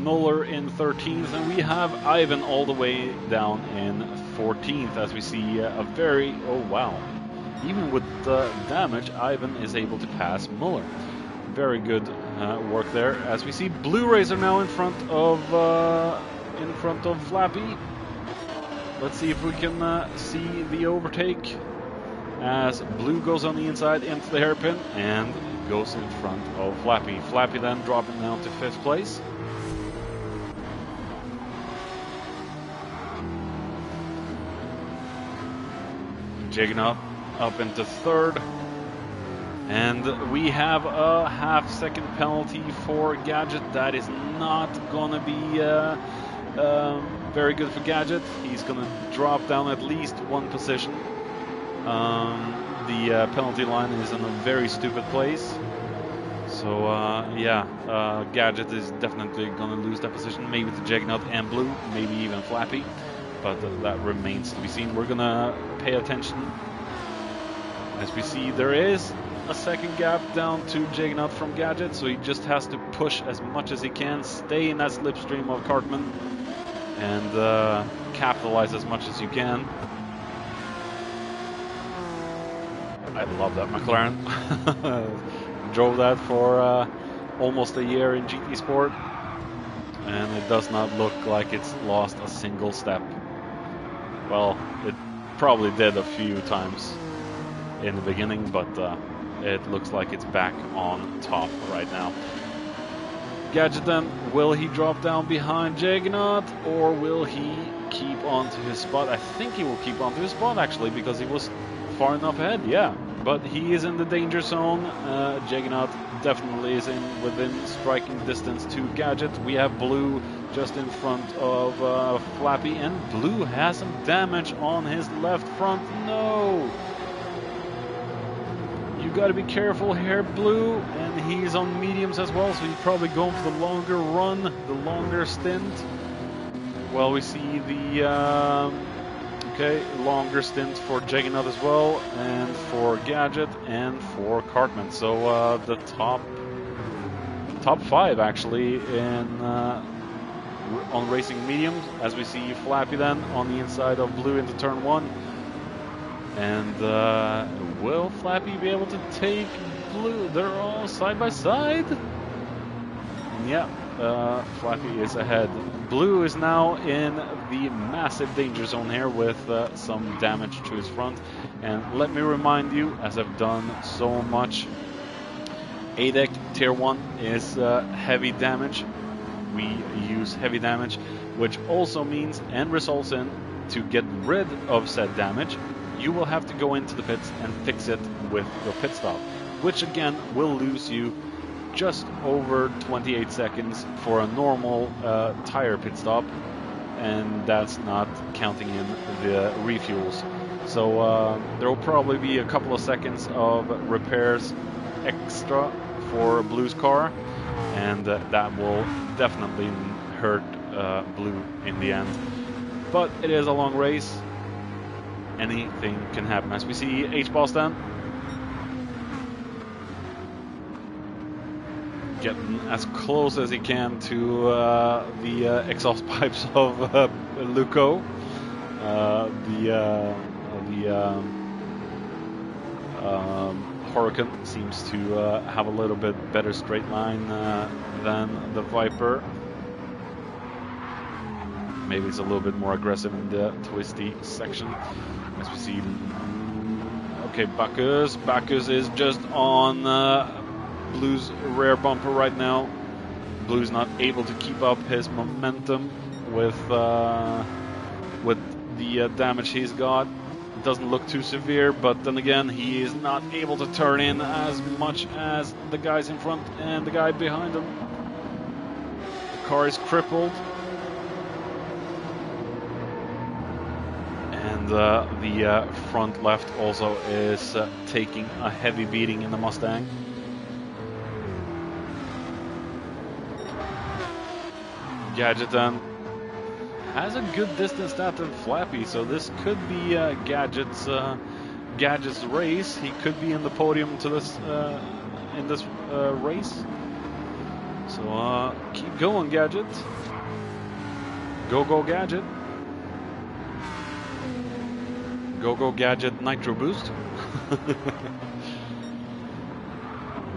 [SPEAKER 1] Muller in 13th. And we have Ivan all the way down in 14th. As we see a very... Oh, wow. Even with damage, Ivan is able to pass Muller. Very good work there. As we see Blue Racer now in front of Flappy. Let's see if we can see the overtake as Blue goes on the inside into the hairpin and goes in front of Flappy. Flappy then dropping down to 5th place. Juggernaut up into third. And we have a half-second penalty for Gadget. That is not gonna be very good for Gadget. He's gonna drop down at least one position. The penalty line is in a very stupid place. So yeah, Gadget is definitely gonna lose that position. Maybe to Juggernaut and Blue, maybe even Flappy. But that remains to be seen. We're gonna pay attention. As we see, there is a second gap down to Juggernaut from Gadget, so he just has to push as much as he can, stay in that slipstream of Cartman, and capitalize as much as you can. I love that McLaren. Drove that for almost a year in GT Sport, and it does not look like it's lost a single step. Well, it probably did a few times in the beginning, but it looks like it's back on top right now. Gadget then, will he drop down behind Juggernaut, or will he keep on to his spot? I think he will keep on to his spot actually, because he was far enough ahead, yeah. But he is in the danger zone. Juggernaut definitely is within striking distance to Gadget. We have Blue just in front of Flappy, and Blue has some damage on his left front. No! You gotta be careful here, Blue, and he's on mediums as well, so he's probably going for the longer run, the longer stint. Well, we see the longer stint for Juggernaut as well, and for Gadget, and for Cartman. So the top five actually in on racing mediums, as we see Flappy then on the inside of Blue into turn one. And will Flappy be able to take Blue? They're all side by side. Yeah, Flappy is ahead. Blue is now in the massive danger zone here with some damage to his front. And let me remind you, as I've done so much, Adec Tier 1 is heavy damage. We use heavy damage, which also means and results in, to get rid of said damage, you will have to go into the pits and fix it with your pit stop, which again will lose you just over 28 seconds for a normal tire pit stop, and that's not counting in the refuels. So there will probably be a couple of seconds of repairs extra for Blue's car, and that will definitely hurt Blue in the end. But it is a long race. Anything can happen. As we see H-Boss then getting as close as he can to the exhaust pipes of Luco. Huracan seems to have a little bit better straight line than the Viper. Maybe it's a little bit more aggressive in the twisty section. As we see, okay, Bacchus is just on Blue's rear bumper right now. Blue's not able to keep up his momentum with the damage he's got. It doesn't look too severe, but then again, he is not able to turn in as much as the guys in front and the guy behind him. The car is crippled. And the front left also is taking a heavy beating in the Mustang. Gadget then has a good distance down to Flappy, so this could be Gadget's race. He could be in the podium to this in this race. So keep going, Gadget. Go Gadget. Go Gadget Nitro Boost.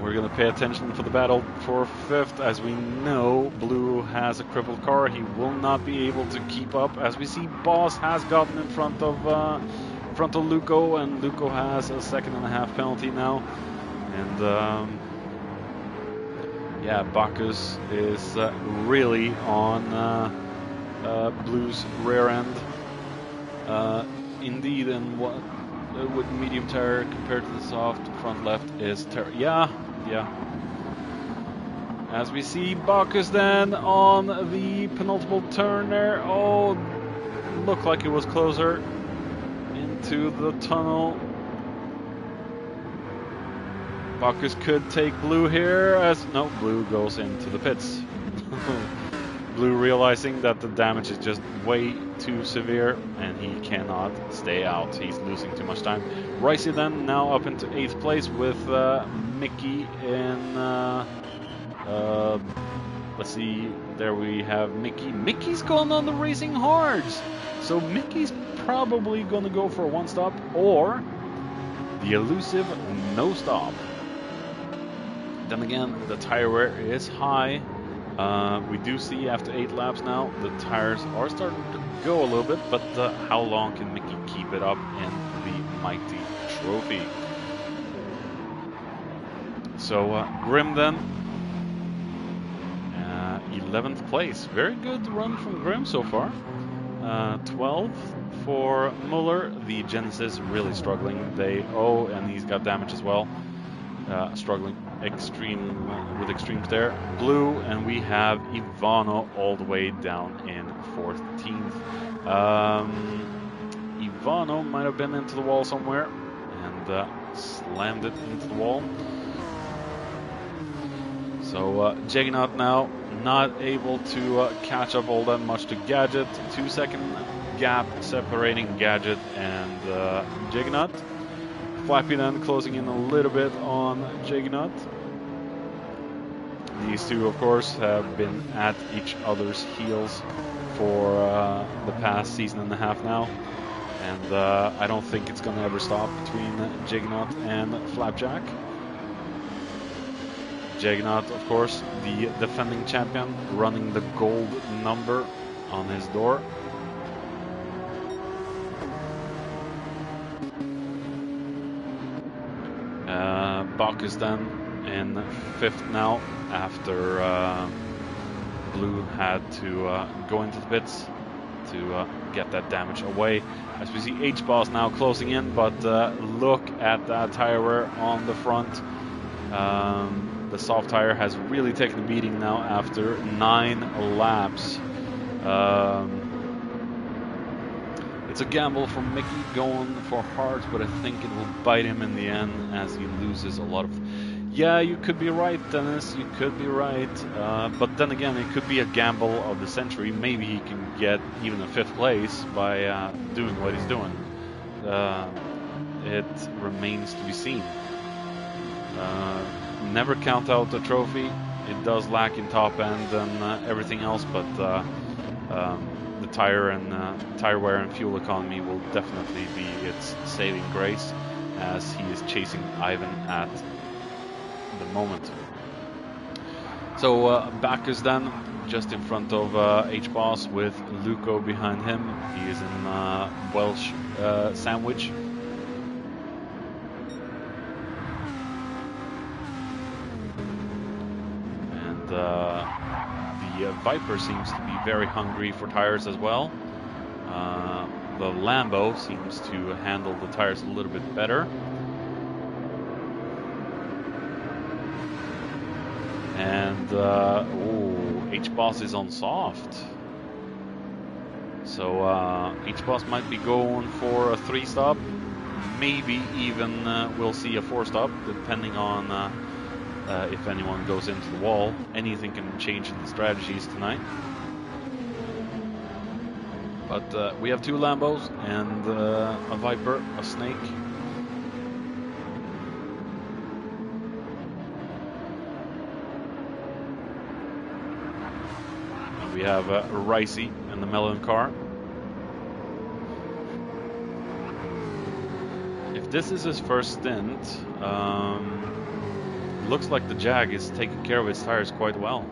[SPEAKER 1] We're going to pay attention for the battle for fifth. As we know, Blue has a crippled car. He will not be able to keep up. As we see, Boss has gotten in front of Luco, and Luco has a 2.5 penalty now. And yeah, Bacchus is really on Blue's rear end. Indeed, and what with medium tire compared to the soft. Front left is yeah. As we see Bacchus then on the penultimate turn there. Oh, looked like it was closer into the tunnel. Bacchus could take Blue here, as no, Blue goes into the pits. Blue realizing that the damage is just way too severe and he cannot stay out. He's losing too much time. Ricey then now up into 8th place with Mickey in... let's see, there we have Mickey. Mickey's gone on the racing hards. So Mickey's probably going to go for a one-stop or the elusive no-stop. Then again, the tire wear is high. We do see after 8 laps now, the tires are starting to go a little bit, but how long can Mickey keep it up in the mighty trophy? So Grim then, 11th place. Very good run from Grim so far. 12th for Muller. The Genesis really struggling. And he's got damage as well. Struggling with extremes there. Blue, and we have Ivano all the way down in 14th. Ivano might have been into the wall somewhere and slammed it into the wall. So Juggernaut now not able to catch up all that much to Gadget. 2-second gap separating Gadget and Juggernaut. Flappy then closing in a little bit on Juggernaut. These two, of course, have been at each other's heels for the past season and a half now. And I don't think it's going to ever stop between Juggernaut and Flapjack. Juggernaut, of course, the defending champion, running the gold number on his door. Bacchus then in 5th now after Blue had to go into the pits to get that damage away. As we see H-Boss now closing in, but look at that tire wear on the front. The soft tire has really taken a beating now after 9 laps. It's a gamble from Mickey going for hard, but I think it will bite him in the end as he loses a lot of... Yeah, you could be right, Dennis, you could be right. But then again, it could be a gamble of the century. Maybe he can get even a 5th place by doing what he's doing. It remains to be seen. Never count out the trophy. It does lack in top end and everything else, but the tire and tire wear and fuel economy will definitely be its saving grace as he is chasing Ivan at the moment. So Bacchus then just in front of H-Boss with Luco behind him. He is in Welsh sandwich. The Viper seems to be very hungry for tires as well. The Lambo seems to handle the tires a little bit better. And H-Boss is on soft. So H-Boss might be going for a 3-stop. Maybe even we'll see a 4-stop, depending on if anyone goes into the wall. Anything can change in the strategies tonight. But we have 2 Lambos and a Viper, a Snake. And we have Ricey in the Melon car. If this is his first stint, looks like the Jag is taking care of his tires quite well.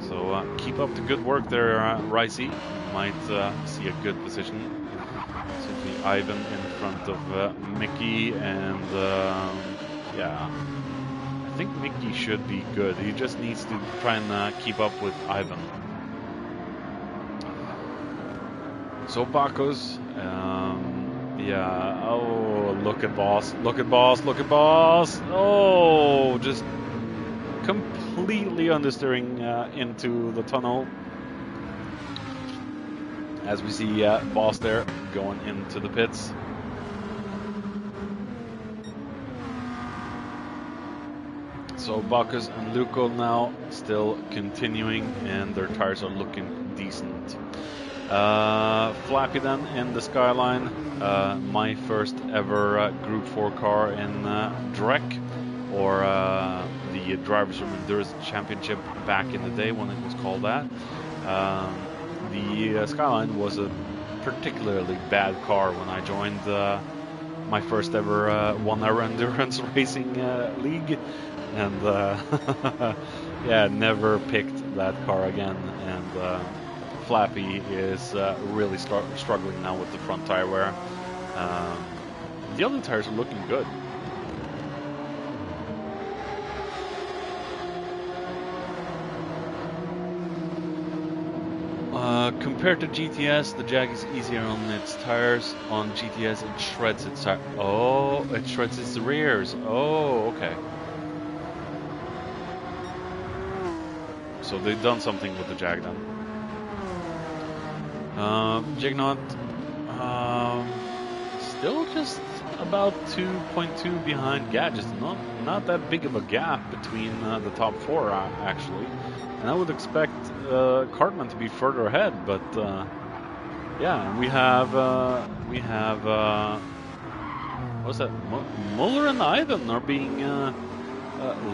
[SPEAKER 1] So keep up the good work there, Ricey. Might see a good position. Simply Ivan in front of Mickey, and yeah, I think Mickey should be good. He just needs to try and keep up with Ivan. So Bacchus, Yeah, oh, look at Boss, look at Boss, look at Boss. Oh, just completely understeering into the tunnel. As we see Boss there going into the pits. So Bacchus and Luco now still continuing, and their tires are looking decent. Flappy then in the Skyline, my first ever Group 4 car in DREC, or the Drivers from Endurance Championship back in the day when it was called that. The Skyline was a particularly bad car when I joined my first ever 1 hour endurance racing league, and yeah, never picked that car again. And Flappy is really struggling now with the front tire wear. The other tires are looking good. Compared to GTS, the Jag is easier on its tires. On GTS, it shreds its tires. Oh, it shreds its rears. Oh, okay. So they've done something with the Jag then. Jignot, still just about 2.2 behind Gadget. Not that big of a gap between the top 4 actually. And I would expect Cartman to be further ahead, but yeah, we have what's that? Muller and Ivan are being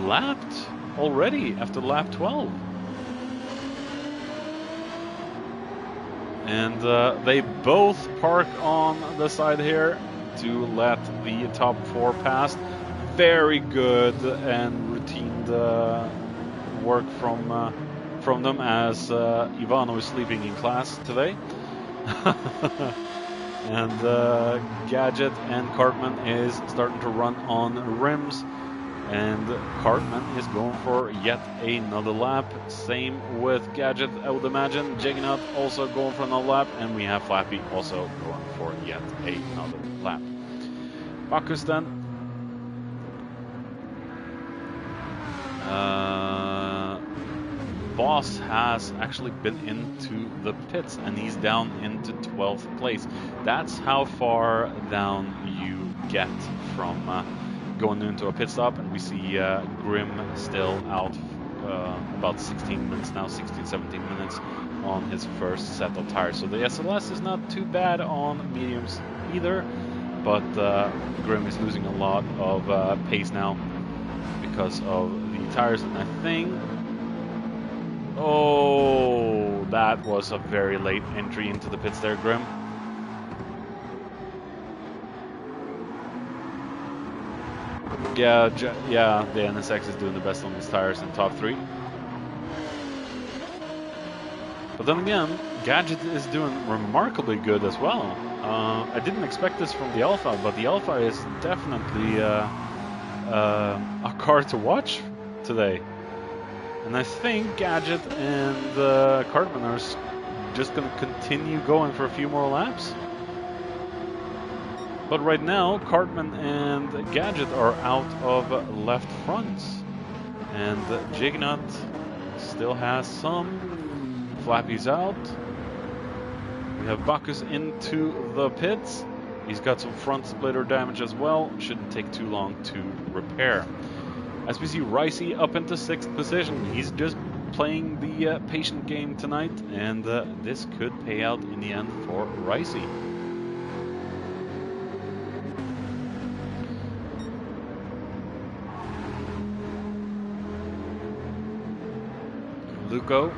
[SPEAKER 1] lapped already after lap 12. And they both park on the side here to let the top 4 pass. Very good and routine work from them, as Ivano is sleeping in class today. And Gadget and Cartman is starting to run on rims. And Cartman is going for yet another lap. Same with Gadget, I would imagine. Jignut also going for another lap. And we have Flappy also going for yet another lap. Bacchus then. Boss has actually been into the pits, and he's down into 12th place. That's how far down you get from going into a pit stop. And we see Grim still out about 16 minutes now, 16, 17 minutes on his first set of tires. So the SLS is not too bad on mediums either, but Grim is losing a lot of pace now because of the tires. And I think, oh, that was a very late entry into the pits there, Grim. Yeah, the NSX is doing the best on his tires in top 3. But then again, Gadget is doing remarkably good as well. I didn't expect this from the Alpha, but the Alpha is definitely a car to watch today. And I think Gadget and Cartman are just going to continue going for a few more laps. But right now, Cartman and Gadget are out of left fronts. And Jignut still has some. Flappy's out. We have Bacchus into the pits. He's got some front splitter damage as well. Shouldn't take too long to repair. As we see Ricey up into 6th position. He's just playing the patient game tonight. And this could pay out in the end for Ricey. Luco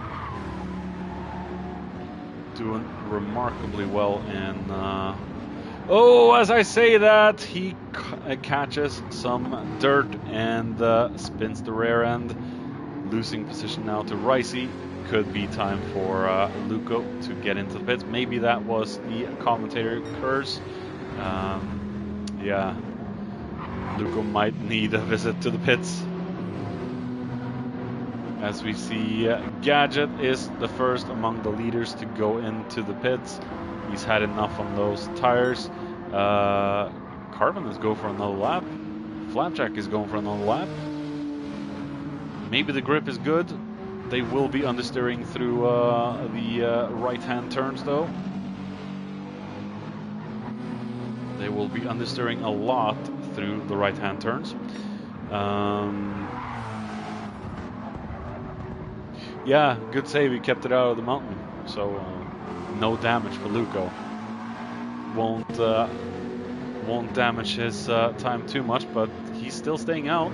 [SPEAKER 1] doing remarkably well, and oh, as I say that, he catches some dirt and spins the rear end, losing position now to Ricey. Could be time for Luco to get into the pits. Maybe that was the commentator curse. Yeah, Luco might need a visit to the pits. As we see, Gadget is the first among the leaders to go into the pits. He's had enough on those tires. Carbon is going for another lap. Flapjack is going for another lap. Maybe the grip is good. They will be understeering through the right-hand turns, though. They will be understeering a lot through the right-hand turns. Yeah, good save. He kept it out of the mountain, so no damage for Luco. Won't damage his time too much, but he's still staying out.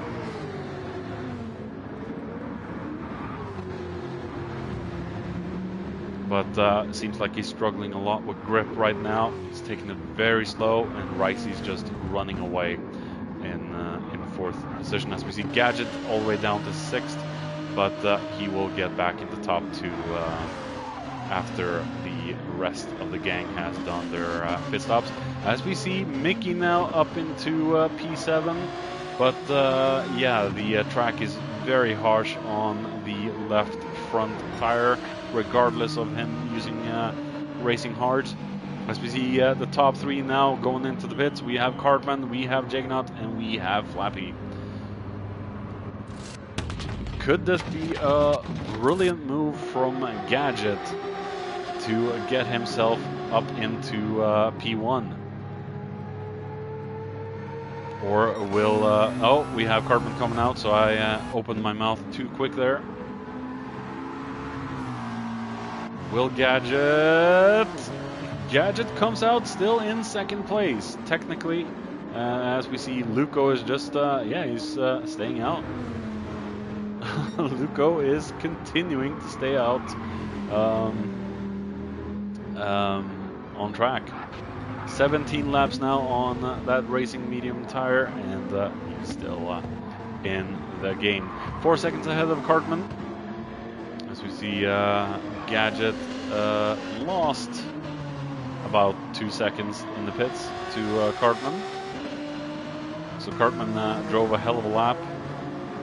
[SPEAKER 1] But seems like he's struggling a lot with grip right now. He's taking it very slow, and Ricey's just running away in 4th position. As we see Gadget all the way down to 6th, but he will get back in the top 2 after the rest of the gang has done their pit stops. As we see Mickey now up into P7, but yeah, the track is very harsh on the left front tire, regardless of him using racing hard. As we see the top 3 now going into the pits, we have Cartman, we have Juggernaut, and we have Flappy. Could this be a brilliant move from Gadget to get himself up into P1? Or will... oh, we have Cartman coming out, so I opened my mouth too quick there. Will Gadget... Gadget comes out still in 2nd place, technically. As we see, Luco is just... yeah, he's staying out. Luco is continuing to stay out on track. 17 laps now on that racing medium tire, and he's still in the game. 4 seconds ahead of Cartman. As we see Gadget lost about 2 seconds in the pits to Cartman. So Cartman drove a hell of a lap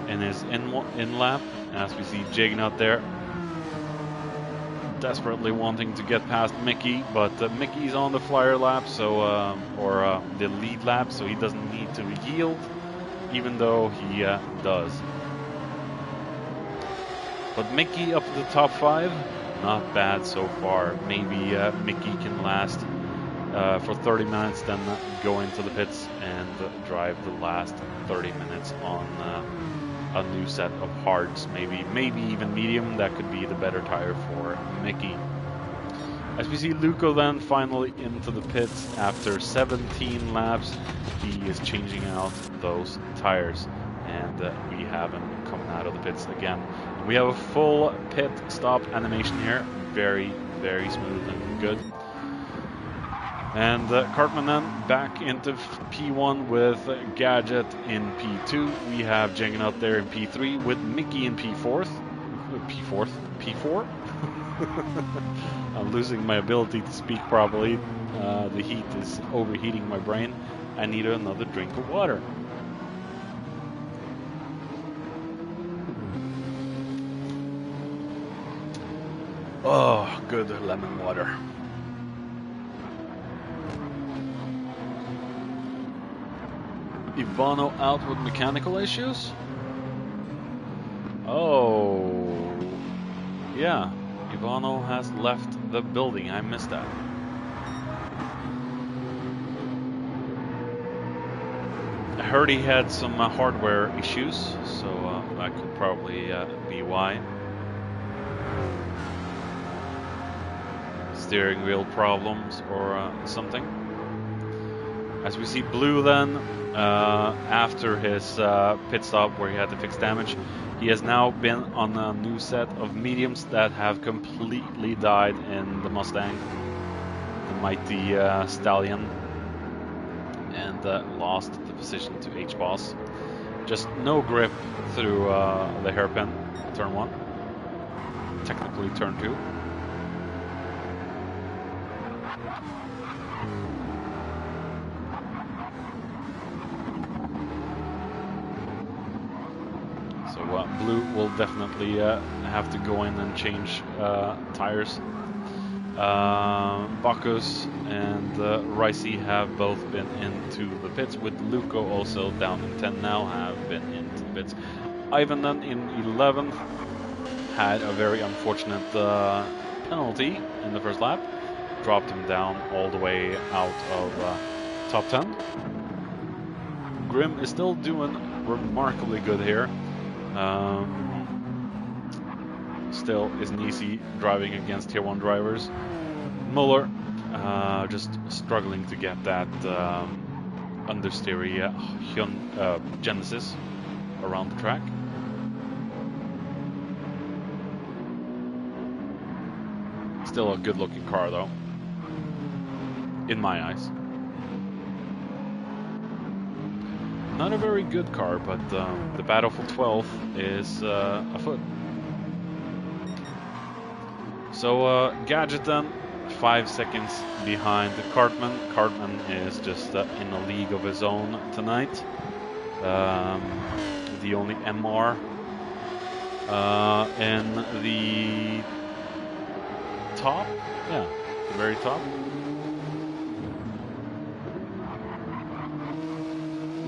[SPEAKER 1] in his in lap, as we see Juggernaut there desperately wanting to get past Mickey, but Mickey's on the flyer lap, so or the lead lap, so he doesn't need to yield, even though he does. But Mickey up to the top 5, not bad so far. Maybe Mickey can last for 30 minutes, then go into the pits and drive the last 30 minutes on a new set of hards, maybe even medium. That could be the better tire for Mickey. As we see Luco then finally into the pits after 17 laps, he is changing out those tires, and we have him coming out of the pits again. We have a full pit stop animation here, very smooth and good. And Cartman then back into P1 with Gadget in P2. We have Juggernaut there in P3 with Mickey in P4. P4? I'm losing my ability to speak properly. The heat is overheating my brain. I need another drink of water. Oh, good lemon water. Ivano out with mechanical issues? Oh, yeah, Ivano has left the building. I missed that. I heard he had some hardware issues, so that could probably be why. Steering wheel problems or something. As we see Blue then, after his pit stop where he had to fix damage, he has now been on a new set of mediums that have completely died in the Mustang, the mighty Stallion, and lost the position to H-Boss. Just no grip through the hairpin, turn 1, technically turn 2. Blue will definitely have to go in and change tires. Bacchus and Ricey have both been into the pits, with Luco also down in 10 now, have been into the pits. Ivanen in 11th had a very unfortunate penalty in the first lap, dropped him down all the way out of top 10. Grim is still doing remarkably good here. Still isn't easy driving against tier 1 drivers. Muller just struggling to get that understeer Genesis around the track. Still a good looking car though, in my eyes. Not a very good car, but the battle for 12th is afoot. So Gadget then, 5 seconds behind Cartman. Cartman is just in a league of his own tonight. The only MR in the top, yeah, the very top.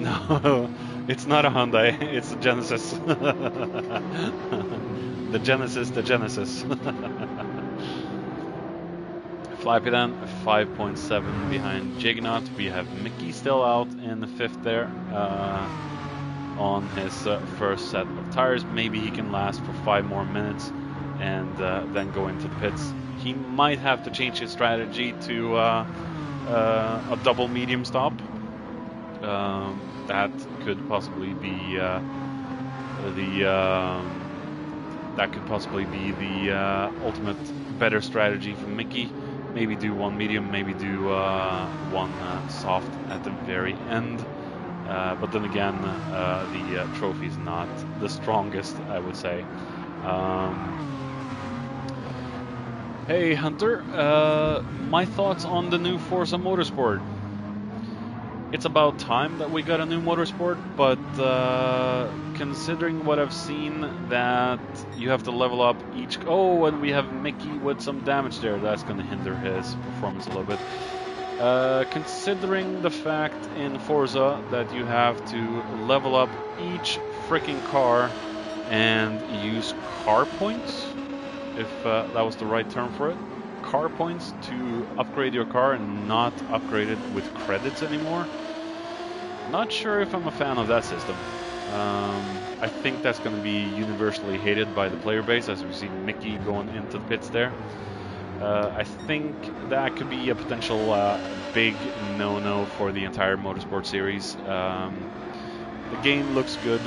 [SPEAKER 1] No, it's not a Hyundai, it's a Genesis. The Genesis. Flappy then, 5.7 behind Jignaut. We have Mickey still out in the 5th there on his first set of tires. Maybe he can last for 5 more minutes and then go into the pits. He might have to change his strategy to a double medium stop. That could possibly be the ultimate better strategy for Mickey. Maybe do one medium, maybe do one soft at the very end. But then again, the trophy is not the strongest, I would say. Hey Hunter, my thoughts on the new Forza Motorsport. It's about time that we got a new motorsport, but considering what I've seen, that you have to level up each... Oh, and we have Mickey with some damage there. That's going to hinder his performance a little bit. Considering the fact in Forza that you have to level up each freaking car and use car points, if that was the right term for it, car points to upgrade your car and not upgrade it with credits anymore. Not sure if I'm a fan of that system. I think that's going to be universally hated by the player base, as we see Mickey going into the pits there. I think that could be a potential big no-no for the entire Motorsport series. The game looks good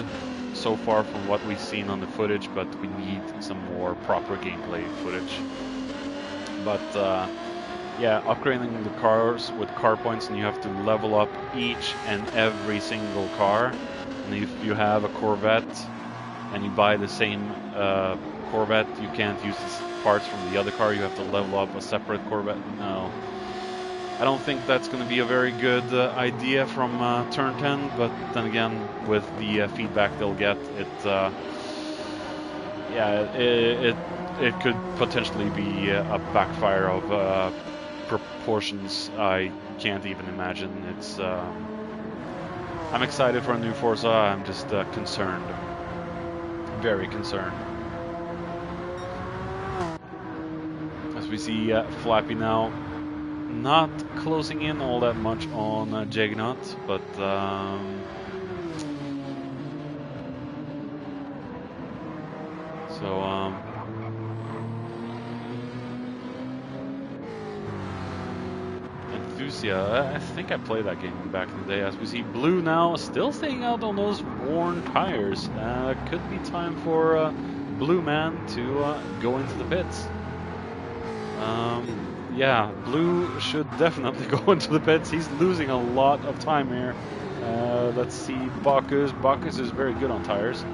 [SPEAKER 1] so far from what we've seen on the footage, but we need some more proper gameplay footage. But yeah, upgrading the cars with car points, and you have to level up each and every single car. And if you have a Corvette and you buy the same Corvette, you can't use the parts from the other car. You have to level up a separate Corvette. No, I don't think that's going to be a very good idea from Turn 10. But then again, with the feedback they'll get, it could potentially be a backfire of proportions I can't even imagine. It's I'm excited for a new Forza. I'm just concerned, very concerned. As we see Flappy now not closing in all that much on Jagnaut, but Enthusia, I think I played that game back in the day. As we see Blue now still staying out on those worn tires. Could be time for Blue Man to go into the pits. Yeah, Blue should definitely go into the pits. He's losing a lot of time here. Let's see Bacchus. Bacchus is very good on tires.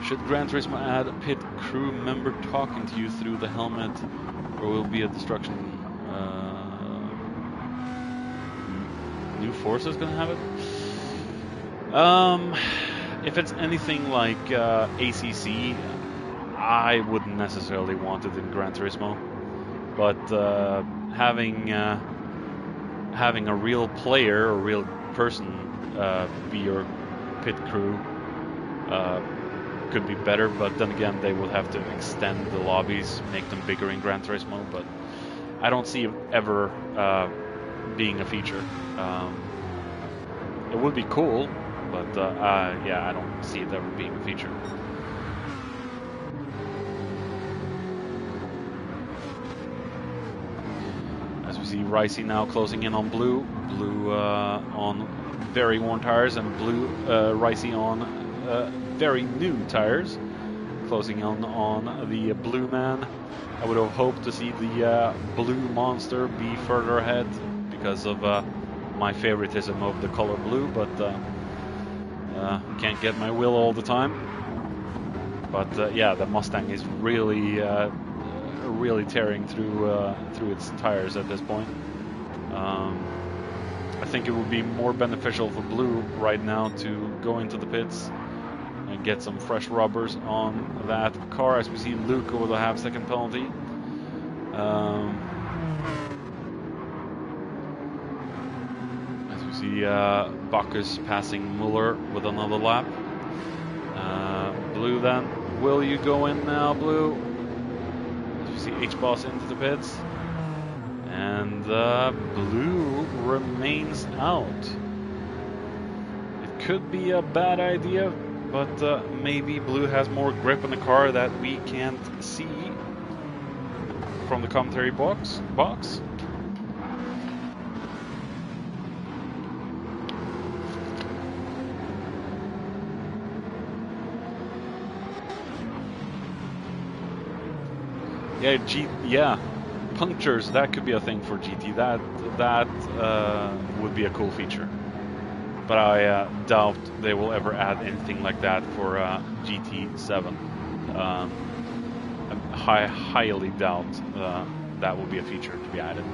[SPEAKER 1] Should Gran Turismo add a pit crew member talking to you through the helmet, or will be a destruction? New Forza is going to have it? If it's anything like ACC, I wouldn't necessarily want it in Gran Turismo, but having a real player, a real person be your pit crew could be better. But then again, they would have to extend the lobbies, make them bigger in Gran Turismo. But I don't see it ever being a feature. It would be cool, but yeah, I don't see it ever being a feature. As we see Ricey now closing in on Blue. Blue on very worn tires, and Blue Ricey on very new tires. Closing on the Blue man. I would have hoped to see the Blue Monster be further ahead because of my favoritism of the color blue, but can't get my will all the time. But yeah, the Mustang is really tearing through its tires at this point. I think it would be more beneficial for Blue right now to go into the pits and get some fresh rubbers on that car, as we see Luke with a half-second penalty. As we see Bacchus passing Muller with another lap. Blue then, will you go in now, Blue? As we see H-Boss into the pits. And Blue remains out. It could be a bad idea, but maybe Blue has more grip in the car that we can't see from the commentary box. Yeah, punctures, that could be a thing for GT. That would be a cool feature. But I doubt they will ever add anything like that for GT7. I highly doubt that will be a feature to be added.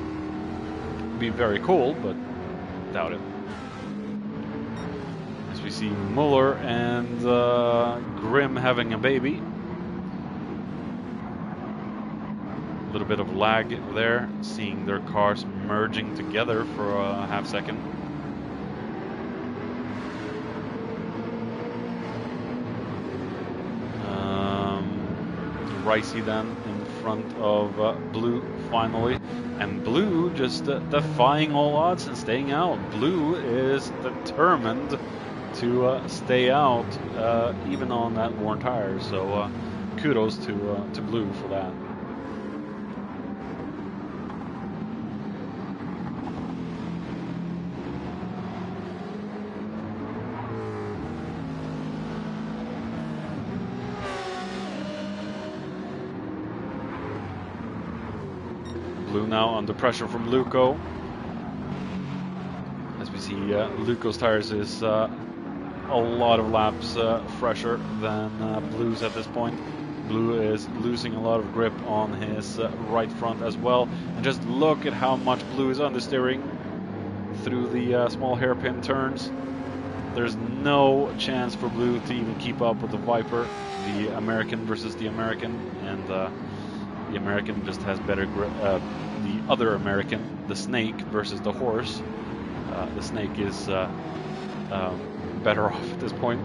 [SPEAKER 1] It'd be very cool, but doubt it. As we see Muller and Grimm having a baby. A little bit of lag there, seeing their cars merging together for a half second. Ricey then in front of Blue finally, and Blue just defying all odds and staying out. Blue is determined to stay out even on that worn tire, so kudos to Blue for that. Blue now under pressure from Luco. As we see, Luco's tires is a lot of laps fresher than Blue's at this point. Blue is losing a lot of grip on his right front as well. And just look at how much Blue is understeering through the small hairpin turns. There's no chance for Blue to even keep up with the Viper, the American versus the American, and the American just has better grip. The other American, the Snake, versus the Horse. The Snake is better off at this point.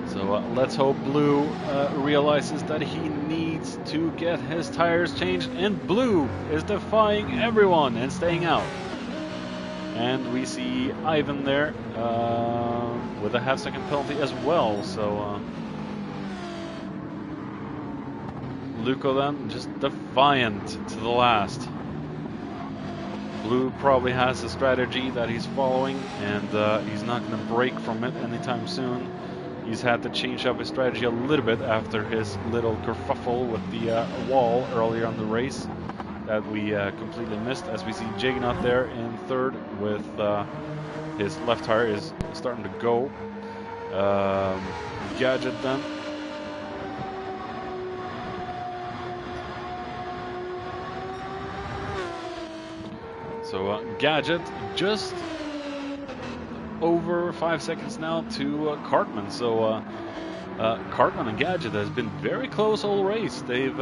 [SPEAKER 1] So let's hope Blue realizes that he needs to get his tires changed. And Blue is defying everyone and staying out. And we see Ivan there with a half-second penalty as well. So Luco then just defiant to the last. Blue probably has a strategy that he's following, and he's not going to break from it anytime soon. He's had to change up his strategy a little bit after his little kerfuffle with the wall earlier on the race that we completely missed. As we see Jagnot there in third with his left tire is starting to go. Gadget then. So Gadget just over 5 seconds now to Cartman. So Cartman and Gadget has been very close all race. They've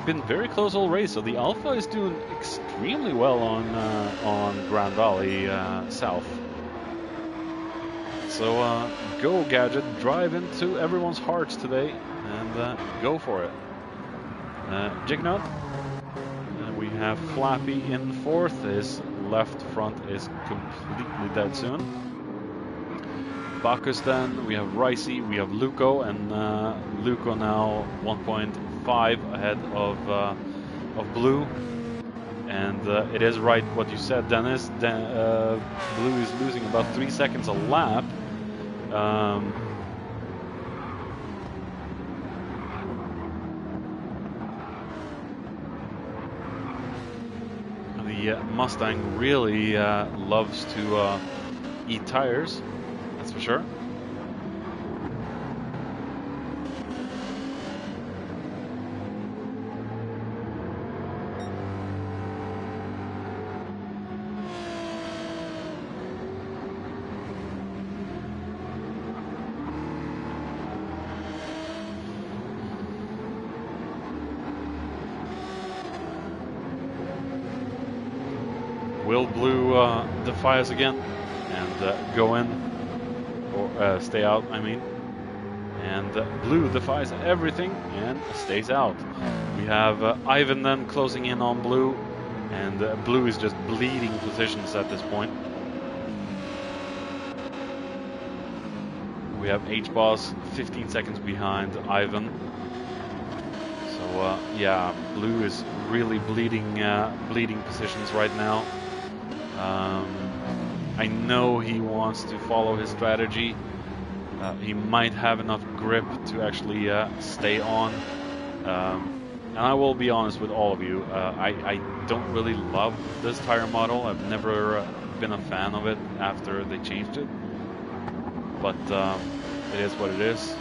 [SPEAKER 1] been very close all race. So the Alpha is doing extremely well on Grand Valley South. So go Gadget, drive into everyone's hearts today, and go for it. Jignut. We have Flappy in fourth. His left front is completely dead soon. Bacchus then, we have Ricey, we have Luco, and Luco now 1.5 ahead of Blue. And it is right what you said, Dennis. Blue is losing about 3 seconds a lap. The Mustang really loves to eat tires, that's for sure. Will Blue defy us again and go in, or stay out, I mean. And Blue defies everything and stays out. We have Ivan then closing in on Blue, and Blue is just bleeding positions at this point. We have H-Boss 15 seconds behind Ivan. So yeah, Blue is really bleeding positions right now. I know he wants to follow his strategy. He might have enough grip to actually stay on. And I will be honest with all of you, I don't really love this tire model. I've never been a fan of it after they changed it. But it is what it is.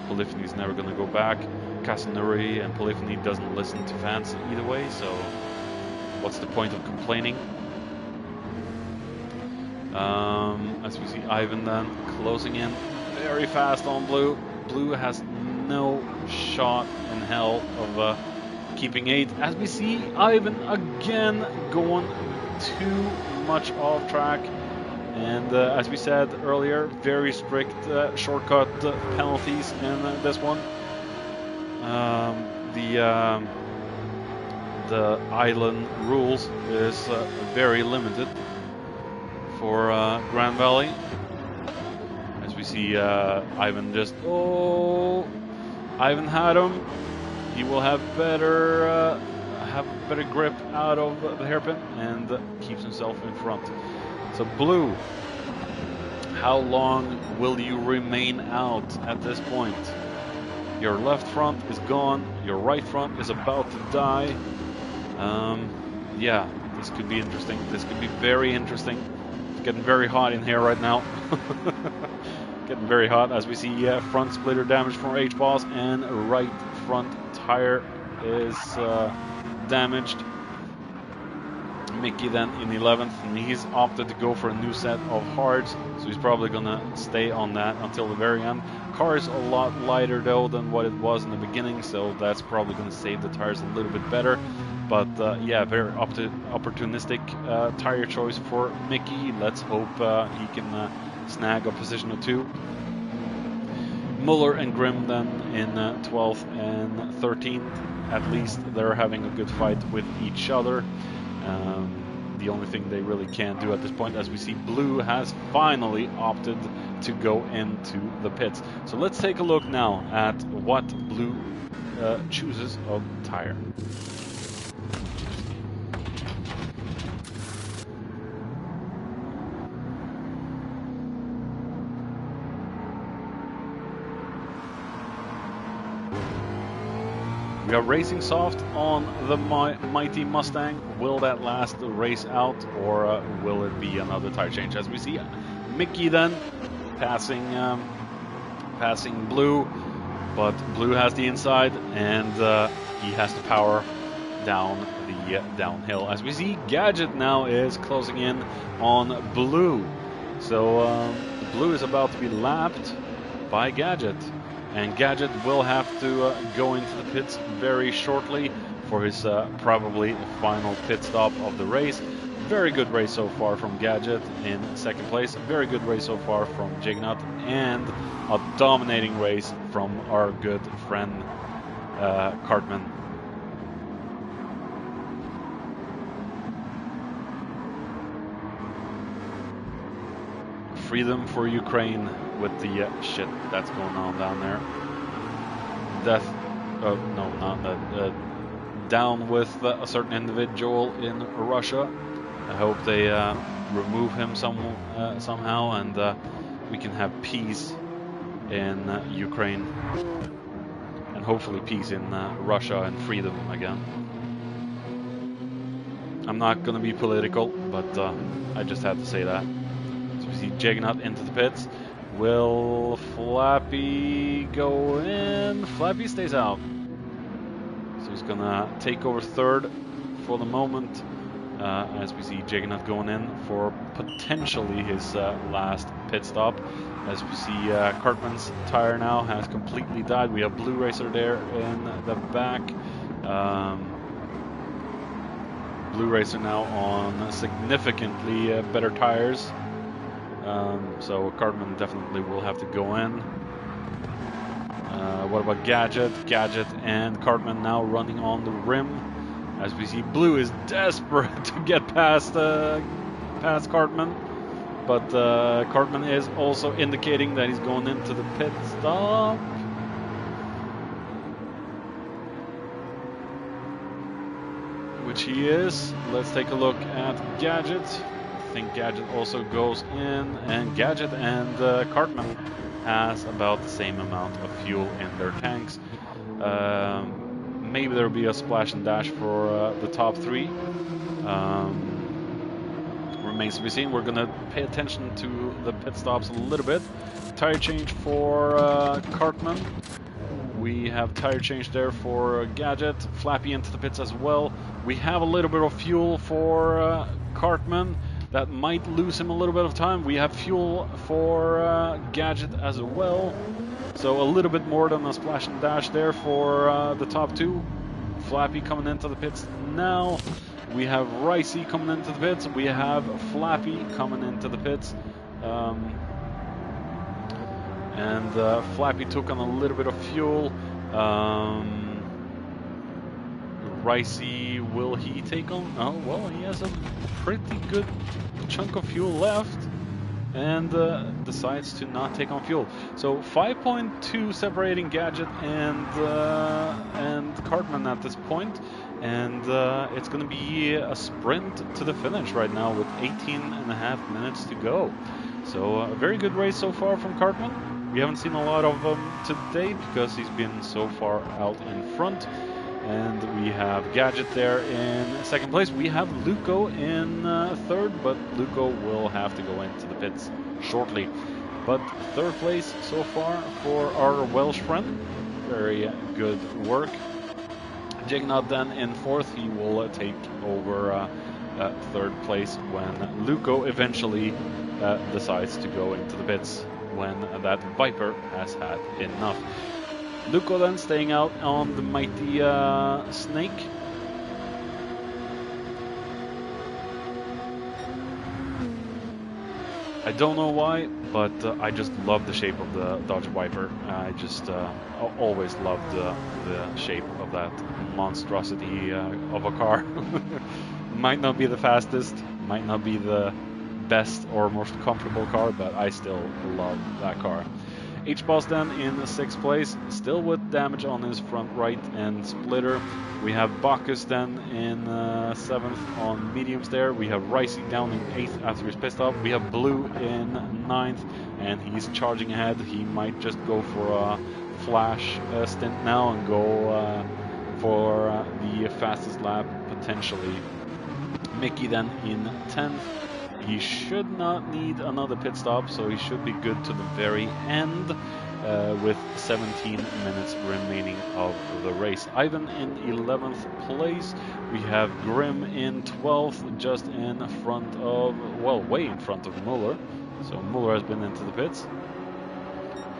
[SPEAKER 1] Polyphony's never going to go back. Casanuri and Polyphony doesn't listen to fans either way, so what's the point of complaining? As we see Ivan then closing in very fast on Blue. Blue has no shot in hell of keeping 8. As we see Ivan again going too much off track. And as we said earlier, very strict shortcut penalties in this one. The island rules is very limited for Grand Valley. As we see Ivan just, Ivan had him. He will have better grip out of the hairpin and keeps himself in front. So Blue, how long will you remain out at this point? Your left front is gone, your right front is about to die. Yeah, this could be interesting. This could be very interesting. It's getting very hot in here right now. Getting very hot as we see front splitter damage from H-Boss, and right front tire is damaged. Mickey then in 11th, and he's opted to go for a new set of hards, so he's probably gonna stay on that until the very end. Car is a lot lighter though than what it was in the beginning, so that's probably gonna save the tires a little bit better. But yeah, very opportunistic tire choice for Mickey. Let's hope he can snag a position or two. Muller and Grimm then in 12th and 13th. At least they're having a good fight with each other. The only thing they really can do at this point, as we see Blue has finally opted to go into the pits. So let's take a look now at what Blue chooses of tire. We are racing soft on the mighty Mustang. Will that last the race out, or will it be another tire change? As we see Mickey then passing Blue, but Blue has the inside, and he has to power down the downhill. As we see Gadget now is closing in on Blue. So Blue is about to be lapped. by Gadget. And Gadget will have to go into the pits very shortly for his probably final pit stop of the race. Very good race so far from Gadget in second place. Very good race so far from Jignut, and a dominating race from our good friend Cartman. Freedom for Ukraine with the shit that's going on down there. Death, oh no, not that. Down with a certain individual in Russia. I hope they remove him somehow, and we can have peace in Ukraine, and hopefully peace in Russia and freedom again. I'm not gonna be political, but I just had to say that. So we see Juggernaut into the pits. Will Flappy go in? Flappy stays out. So he's gonna take over third for the moment, as we see Juggernaut going in for potentially his last pit stop. As we see Cartman's tire now has completely died. We have Blue Racer there in the back. Blue Racer now on significantly better tires. So Cartman definitely will have to go in. What about Gadget? Gadget and Cartman now running on the rim. As we see, Blue is desperate to get past Cartman. But Cartman is also indicating that he's going into the pit stop. Which he is. Let's take a look at Gadget. I think Gadget also goes in, and Gadget and Cartman has about the same amount of fuel in their tanks. Maybe there'll be a splash and dash for the top three. Remains to be seen. We're gonna pay attention to the pit stops a little bit. Tire change for Cartman. We have tire change there for Gadget. Flappy into the pits as well. We have a little bit of fuel for Cartman. That might lose him a little bit of time. We have fuel for Gadget as well. So a little bit more than a splash and dash there for the top two. Flappy coming into the pits now. We have Ricey coming into the pits. We have Flappy coming into the pits. And Flappy took on a little bit of fuel. Ricey, will he take on? Oh, well, he has a pretty good chunk of fuel left, and decides to not take on fuel. So 5.2 separating Gadget and Cartman at this point, and it's going to be a sprint to the finish right now with 18.5 minutes to go. So a very good race so far from Cartman. We haven't seen a lot of him today because he's been so far out in front. And we have Gadget there in second place. We have Luco in third, but Luco will have to go into the pits shortly. But third place so far for our Welsh friend. Very good work. Jignut then in fourth. He will take over third place when Luco eventually decides to go into the pits, when that Viper has had enough. Luco then staying out on the mighty Snake. I don't know why, but I just love the shape of the Dodge Viper. I just always loved the shape of that monstrosity of a car. Might not be the fastest, might not be the best or most comfortable car, but I still love that car. H-Boss then in sixth place, still with damage on his front right end splitter. We have Bacchus then in seventh on mediums there. We have Ricey down in eighth after his pit stop. We have Blue in ninth, and he's charging ahead. He might just go for a flash stint now and go for the fastest lap potentially. Mickey then in 10th. He should not need another pit stop, so he should be good to the very end with 17 minutes remaining of the race. Ivan in 11th place. We have Grim in 12th, just in front of, well, way in front of Muller. So Muller has been into the pits.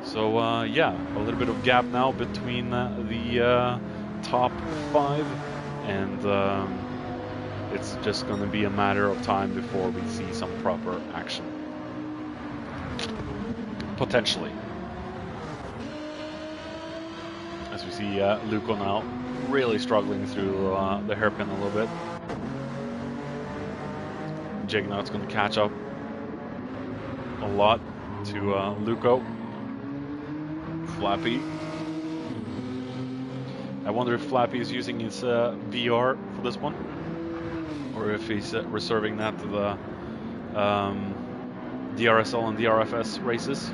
[SPEAKER 1] So yeah, a little bit of gap now between the top 5, and it's just going to be a matter of time before we see some proper action. Potentially. As we see Luco now really struggling through the hairpin a little bit. Jignaut's going to catch up a lot to Luco. Flappy. I wonder if Flappy is using his VR for this one, or if he's reserving that to the DRSL and DRFS races.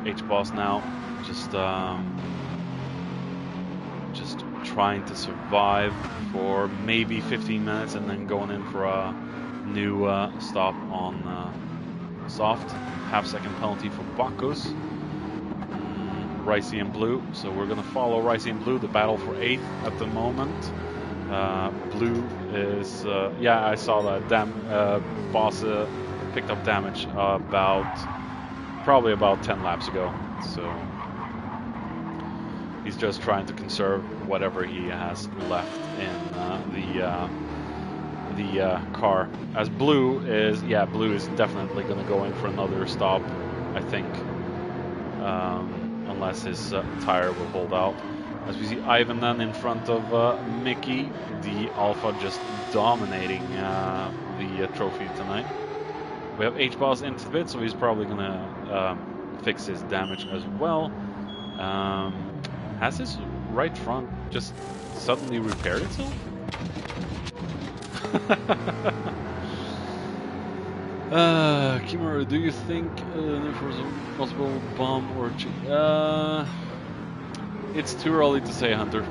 [SPEAKER 1] H-Boss now just trying to survive for maybe 15 minutes and then going in for a new stop on soft. Half-second penalty for Bacchus. Ricey and Blue, so we're going to follow Ricey and Blue, the battle for 8th at the moment. Blue is, yeah, I saw that Boss picked up damage probably about 10 laps ago, so he's just trying to conserve whatever he has left in the car. As Blue is definitely going to go in for another stop, I think, unless his tire will hold out. As we see Ivan then in front of Mickey, the Alpha just dominating the trophy tonight. We have H-Boss into the pit, so he's probably going to fix his damage as well. Has his right front just suddenly repaired itself? Kimura, do you think there's a possible bomb or it's too early to say, Hunter.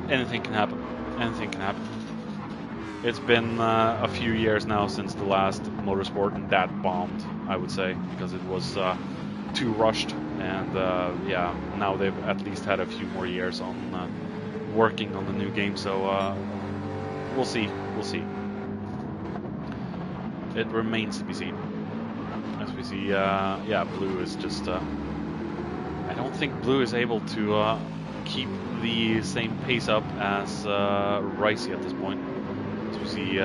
[SPEAKER 1] Anything can happen. Anything can happen. It's been a few years now since the last motorsport, and that bombed, I would say, because it was too rushed. And yeah, now they've at least had a few more years on working on the new game. So we'll see. We'll see. It remains to be seen. As we see, yeah, Blue is just... I don't think Blue is able to keep the same pace up as Ricey at this point. As we see,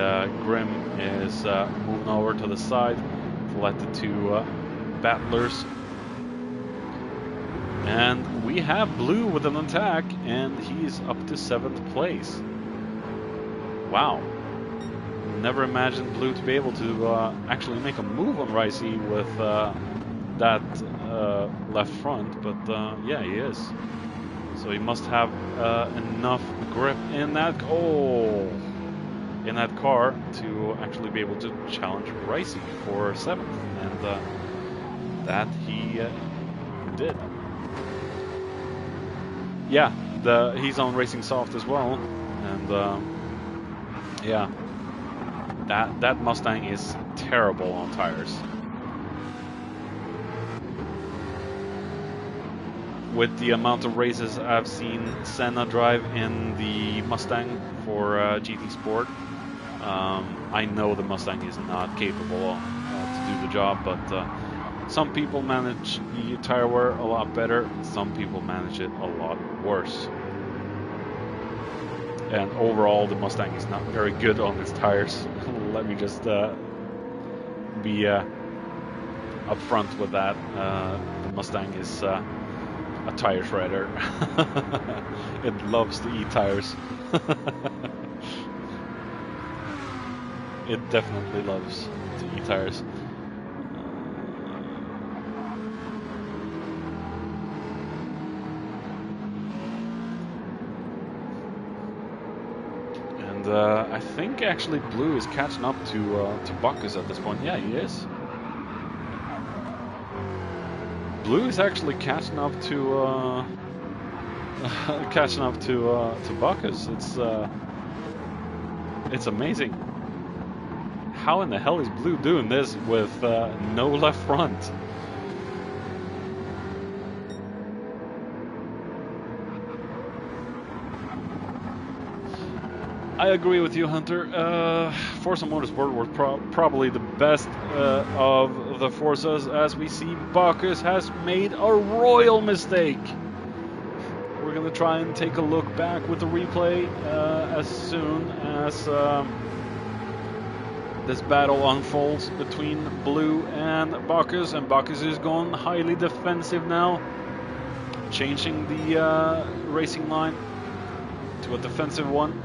[SPEAKER 1] Grim is moving over to the side to let the two battlers. And we have Blue with an attack, and he's up to 7th place. Wow. Never imagined Blue to be able to actually make a move on Ricey with that left front, but yeah, he is. So he must have enough grip in that car to actually be able to challenge Ricey for 7th, and that he did. Yeah, he's on Racing Soft as well, and yeah. That Mustang is terrible on tires. With the amount of races I've seen Senna drive in the Mustang for GT Sport, I know the Mustang is not capable to do the job, but some people manage the tire wear a lot better, some people manage it a lot worse. And overall, the Mustang is not very good on its tires. Let me just be upfront with that. The Mustang is a tire shredder. It loves to eat tires. It definitely loves to eat tires. I think actually Blue is catching up to Bacchus at this point. Yeah, he is. Blue is actually catching up to Bacchus. It's amazing. How in the hell is Blue doing this with no left front? I agree with you, Hunter. Forza Motorsport was probably the best of the Forzas, as we see Bacchus has made a royal mistake. We're going to try and take a look back with the replay as soon as this battle unfolds between Blue and Bacchus. And Bacchus is going highly defensive now, changing the racing line to a defensive one.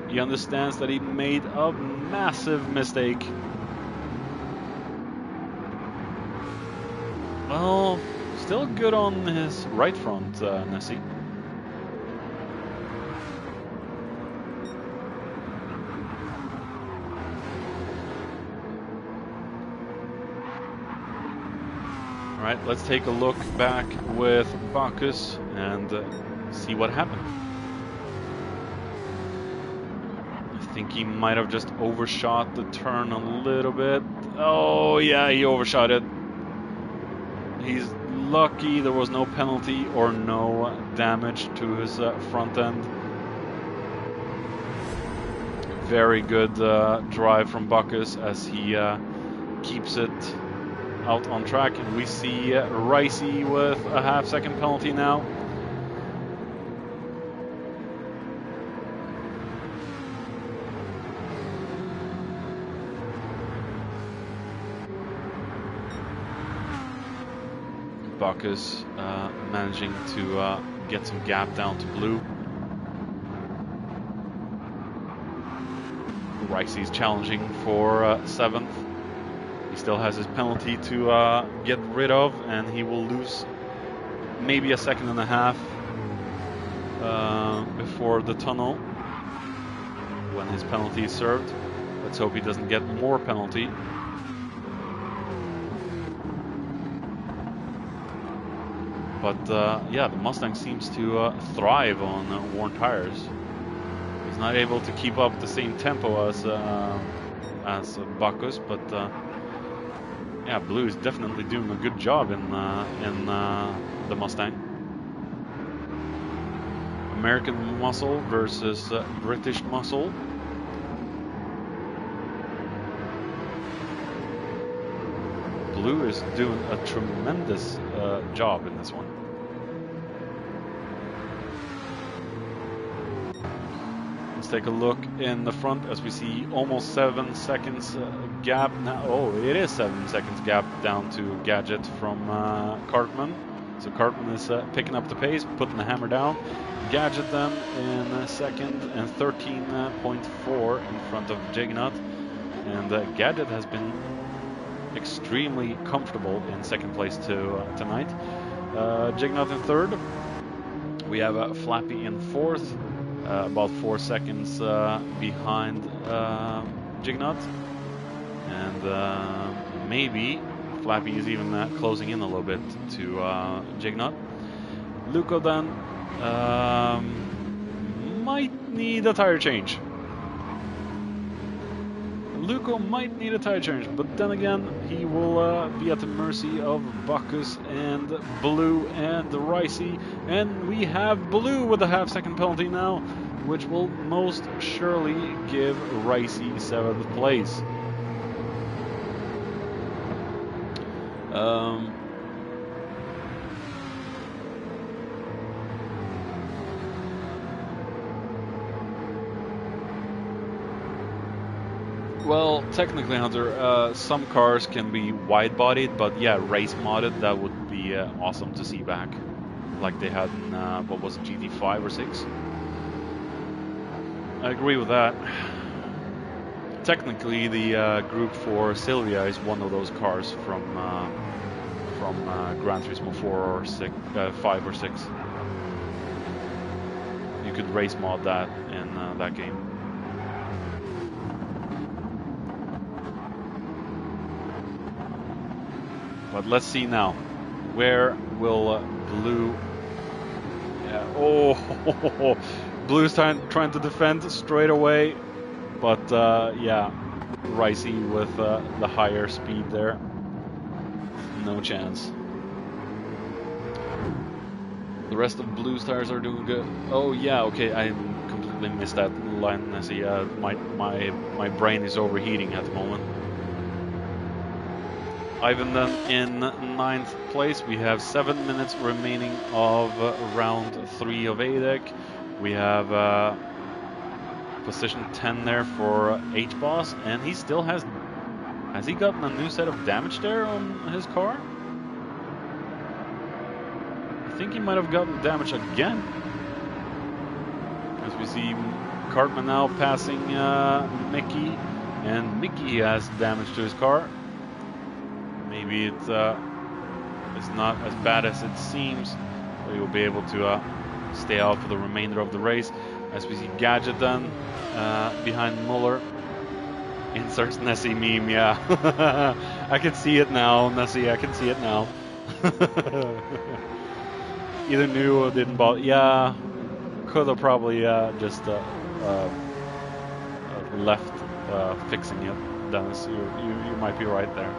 [SPEAKER 1] He understands that he made a massive mistake. Well, still good on his right front, Nessie. Alright, let's take a look back with Bacchus and see what happened. I think he might have just overshot the turn a little bit. Oh yeah, he overshot it. He's lucky there was no penalty or no damage to his front end. Very good drive from Bacchus as he keeps it out on track. And we see Ricey with a half-second penalty now. Bacchus managing to get some gap down to Blue. Ricey's challenging for 7th. He still has his penalty to get rid of, and he will lose maybe a second and a half before the tunnel when his penalty is served. Let's hope he doesn't get more penalty. But yeah, the Mustang seems to thrive on worn tires. He's not able to keep up the same tempo as Bacchus, but yeah, Blue is definitely doing a good job in the Mustang. American muscle versus British muscle. Blue is doing a tremendous job in this one. Let's take a look in the front as we see almost 7 seconds gap now. Oh, it is 7 seconds gap down to Gadget from Cartman. So Cartman is picking up the pace, putting the hammer down. Gadget then in second and 13.4 in front of Jagnut. And Gadget has been extremely comfortable in second place tonight. Jagnut in third. We have Flappy in fourth, about 4 seconds behind Jagnut. And maybe Flappy is even closing in a little bit to Jagnut. Luco then might need a tire change. Luco might need a tire change, but then again, he will be at the mercy of Bacchus and Blue and Ricey. And we have Blue with a half-second penalty now, which will most surely give Ricey 7th place. Well, technically, Hunter, some cars can be wide-bodied, but yeah, race-modded, that would be awesome to see back. Like they had in, what was it, GT5 or 6? I agree with that. Technically, the Group 4 Silvia is one of those cars from Gran Turismo 4 or 6, 5 or 6. You could race mod that in that game. But let's see now. Where will Blue... oh, Blue's trying to defend straight away. But yeah, Ricey with the higher speed there. No chance. The rest of Blue's tires are doing good. Oh yeah, okay, I'm completely desperately miss that line. I see my brain is overheating at the moment. Ivan then in 9th place. We have 7 minutes remaining of round 3 of Adec. We have position 10 there for H-Boss, and he still has he gotten a new set of damage there on his car? I think he might have gotten damage again. As we see Cartman now passing Mickey, and Mickey has damage to his car. Maybe it's not as bad as it seems, but he will be able to stay out for the remainder of the race. As we see Gadget then behind Muller. Inserts Nessie meme, yeah. I can see it now, Nessie, I can see it now. Either knew or didn't bother. Yeah, could have probably just left fixing it, Dennis. You might be right there.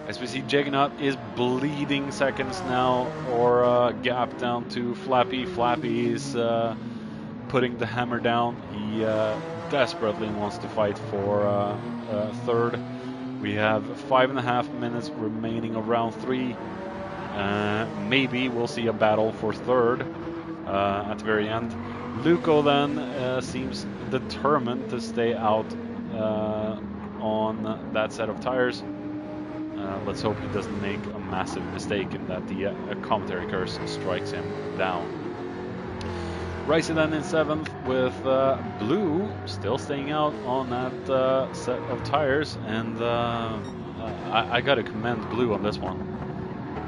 [SPEAKER 1] As we see, Juggernaut is bleeding seconds now, or gap down to Flappy. Flappy is putting the hammer down. He desperately wants to fight for 3rd. We have 5.5 minutes remaining of round 3. Maybe we'll see a battle for 3rd at the very end. Luco then seems determined to stay out on that set of tires. Let's hope he doesn't make a massive mistake and that the commentary curse strikes him down. Ricey then in 7th with Blue still staying out on that set of tires, and I gotta commend Blue on this one.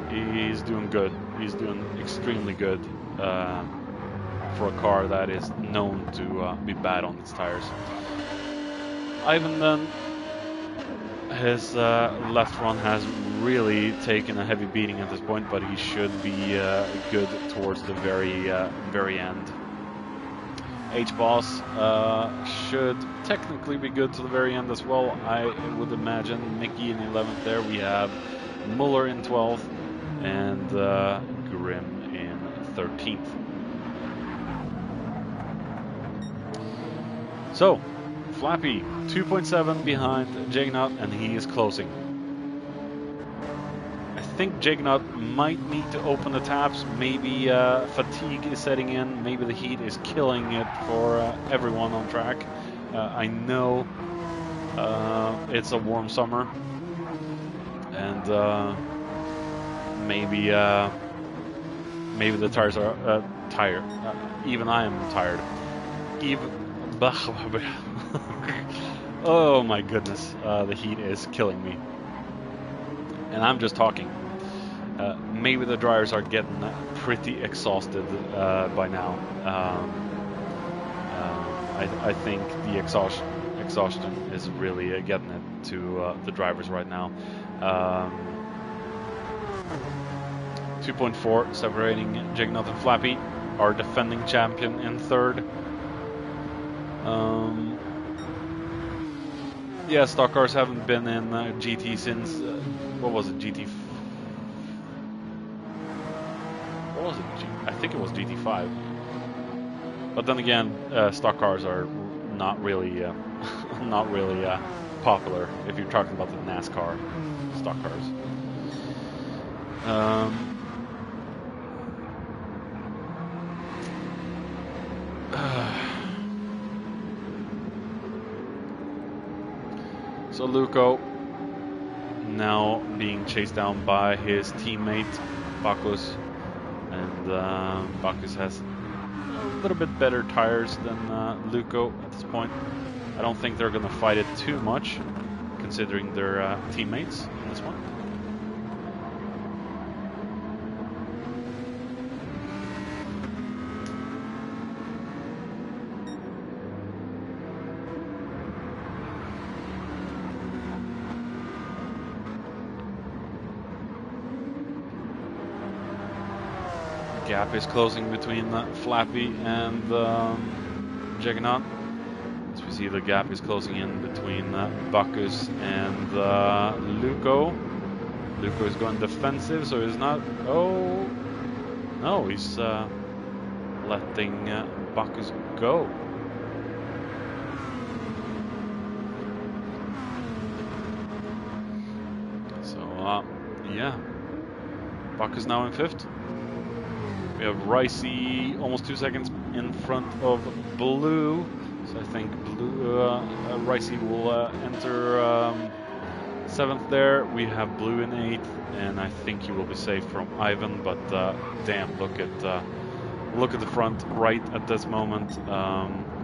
[SPEAKER 1] He's doing good. He's doing extremely good for a car that is known to be bad on its tires. Ivan then, his left front has really taken a heavy beating at this point, but he should be good towards the very end. H-Boss should technically be good to the very end as well, I would imagine. Mickey in 11th there. We have Muller in 12th and Grim in 13th. So, Flappy 2.7 behind Juggernaut, and he is closing. I think Juggernaut might need to open the taps. Maybe fatigue is setting in. Maybe the heat is killing it for everyone on track. I know it's a warm summer, and maybe the tires are tired. Even I am tired. Oh my goodness, the heat is killing me. And I'm just talking. Maybe the drivers are getting pretty exhausted by now. I think the exhaustion is really getting it to the drivers right now. 2.4 separating Juggernaut and Flappy, our defending champion in 3rd. Yeah, stock cars haven't been in GT since, what was it, GT? What was it? I think it was GT5. But then again, stock cars are not really popular if you're talking about the NASCAR stock cars. So Luco now being chased down by his teammate Bacchus, and Bacchus has a little bit better tires than Luco at this point. I don't think they're going to fight it too much, considering their teammates in this one. Gap is closing between Flappy and Juggernaut. As we see, the gap is closing in between Bacchus and Luco. Luco is going defensive, so he's not. Oh no, he's letting Bacchus go. So, yeah. Bacchus now in 5th. We have Ricey almost 2 seconds in front of Blue. So I think Ricey will enter 7th there. We have Blue in 8th, and I think he will be safe from Ivan. But damn, look at the front right at this moment.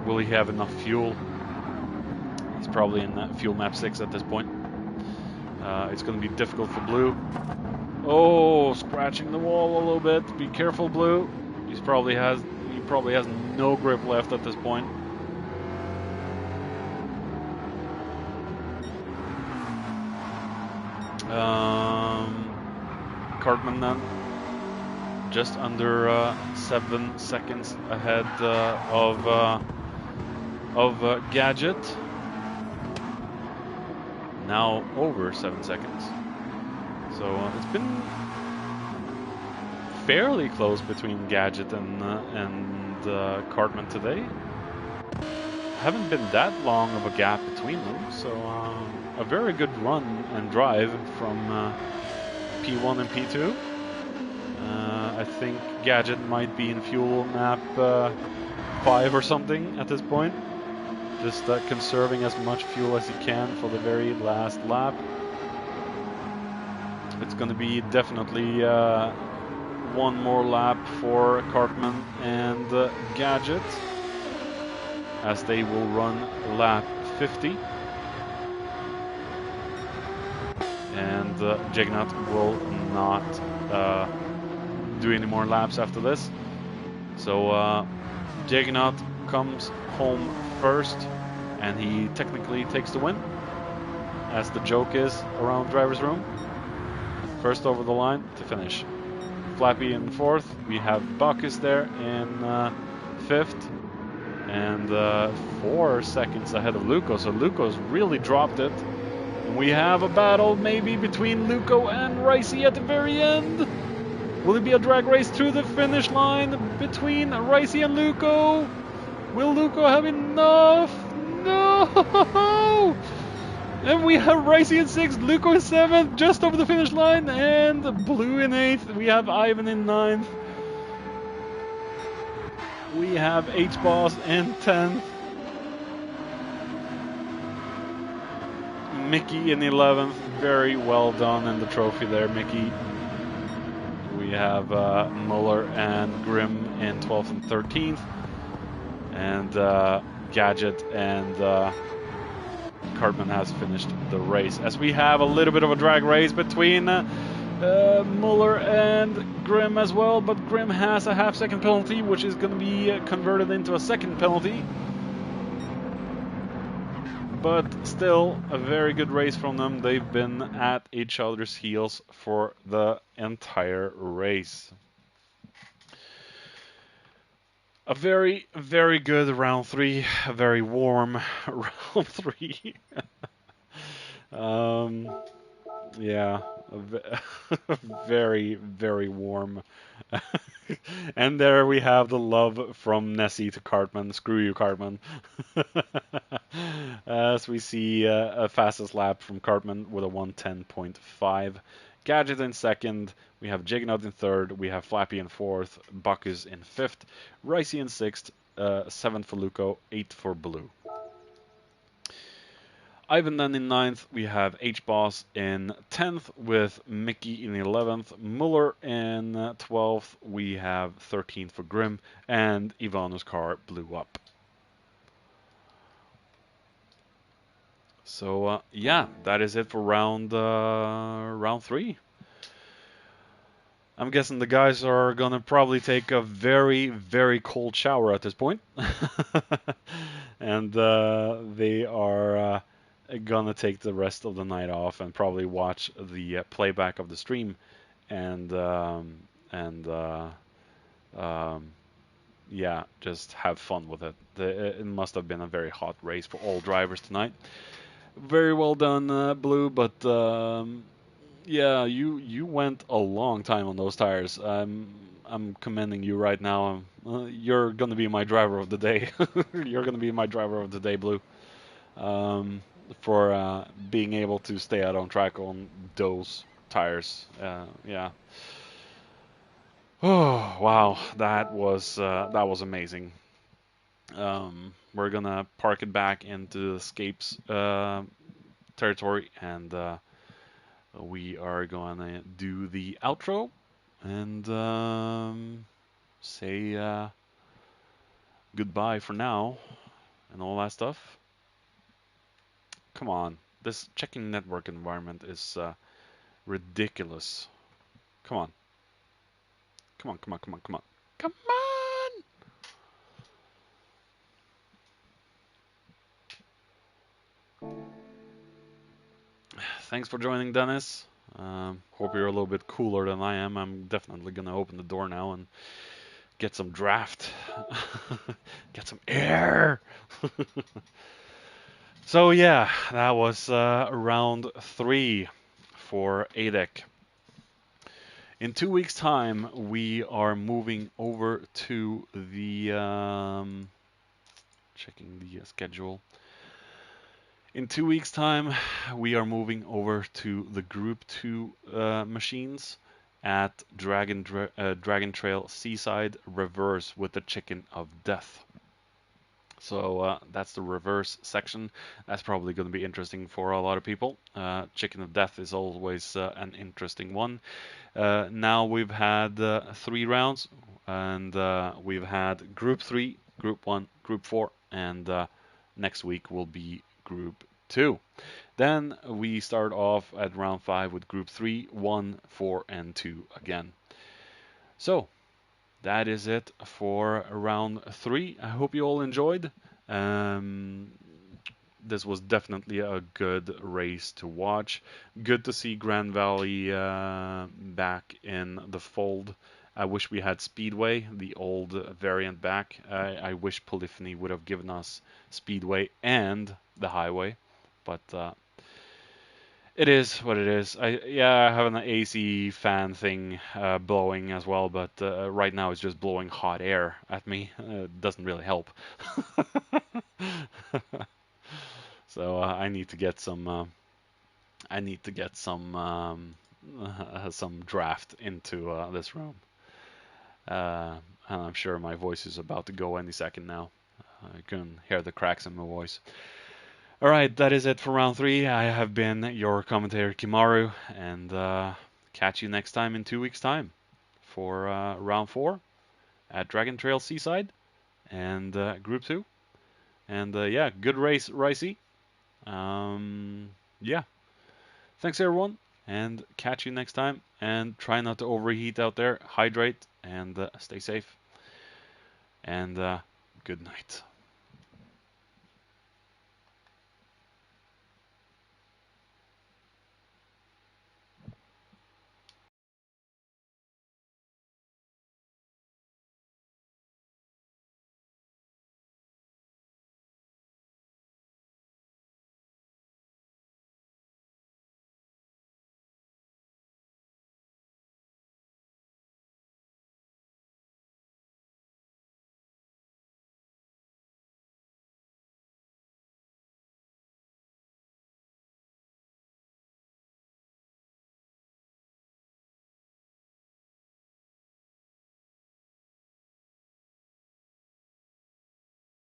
[SPEAKER 1] Will he have enough fuel? He's probably in fuel map 6 at this point. It's going to be difficult for Blue. Oh, scratching the wall a little bit. Be careful, Blue. He probably has no grip left at this point. Cartman then just under 7 seconds ahead of Gadget. Now over 7 seconds. So it's been fairly close between Gadget and Cartman today. Haven't been that long of a gap between them, so a very good run and drive from P1 and P2. I think Gadget might be in fuel map 5 or something at this point. Just conserving as much fuel as he can for the very last lap. It's going to be definitely one more lap for Cartman and Gadget, as they will run lap 50. And Jagnat will not do any more laps after this. So Jagnat comes home first, and he technically takes the win, as the joke is around driver's room. First over the line to finish. Flappy in 4th. We have Bacchus there in 5th. And 4 seconds ahead of Luco. So Luco's really dropped it. And we have a battle maybe between Luco and Ricey at the very end. Will it be a drag race through the finish line between Ricey and Luco? Will Luco have enough? No! And we have Ricey in 6th, Luco in 7th, just over the finish line, and Blue in 8th. We have Ivan in 9th. We have H-Boss in 10th. Mickey in 11th. Very well done in the trophy there, Mickey. We have Muller and Grimm in 12th and 13th. And Gadget and Cartman has finished the race. As we have a little bit of a drag race between Muller and Grimm as well, but Grimm has a half-second penalty, which is going to be converted into a second penalty. But still, a very good race from them. They've been at each other's heels for the entire race. A very, very good round 3. A very warm round 3. Yeah, very, very warm. And there we have the love from Nessie to Cartman. Screw you, Cartman. As we see a fastest lap from Cartman with a 1:10.5. Gadget in 2nd. We have Jagnod in 3rd. We have Flappy in 4th. Bacchus in 5th. Ricey in 6th. 7th for Luco. 8th for Blue. Ivan then in 9th. We have H-Boss in 10th with Mickey in 11th. Muller in 12th. We have 13th for Grimm. And Ivano's car blew up. So yeah, that is it for round 3. I'm guessing the guys are gonna probably take a very, very cold shower at this point. And they are gonna take the rest of the night off and probably watch the playback of the stream, and yeah, just have fun with it. It must have been a very hot race for all drivers tonight. Very well done, Blue, but yeah, you went a long time on those tires. I'm commending you right now. You're gonna be my driver of the day. You're gonna be my driver of the day, Blue. Um, for being able to stay out on track on those tires. Yeah. Oh wow, that was amazing. We're gonna park it back into the escapes territory, and we are gonna do the outro and say goodbye for now and all that stuff. Come on, this checking network environment is ridiculous. Come on, come on, come on, come on, come on, come on! Thanks for joining, Dennis. Hope you're a little bit cooler than I am. I'm definitely gonna open the door now and get some draft, get some air. So yeah, that was round 3 for Adec. In 2 weeks' time, we are moving over to the checking the schedule. In 2 weeks' time, we are moving over to the Group 2 machines at Dragon Trail Seaside Reverse with the Chicken of Death. So that's the reverse section. That's probably going to be interesting for a lot of people. Chicken of Death is always an interesting one. Now we've had 3 rounds, and we've had Group 3, Group 1, Group 4, and next week will be Group 2. Then we start off at round 5 with Group 3, 1, 4, and 2 again. So that is it for round 3. I hope you all enjoyed. This was definitely a good race to watch. Good to see Grand Valley back in the fold. I wish we had Speedway, the old variant, back. I wish Polyphony would have given us Speedway and the Highway, but it is what it is. I have an AC fan thing blowing as well, but right now it's just blowing hot air at me. It doesn't really help. So I need to get some. I need to get some draft into this room. And I'm sure my voice is about to go any second now. I can hear the cracks in my voice. All right, that is it for round 3. I have been your commentator Kimaru, and catch you next time in 2 weeks' time for round 4 at Dragon Trail Seaside and Group 2. And yeah, good race, Ricey. Yeah, thanks everyone, and catch you next time. And try not to overheat out there. Hydrate and stay safe. And good night.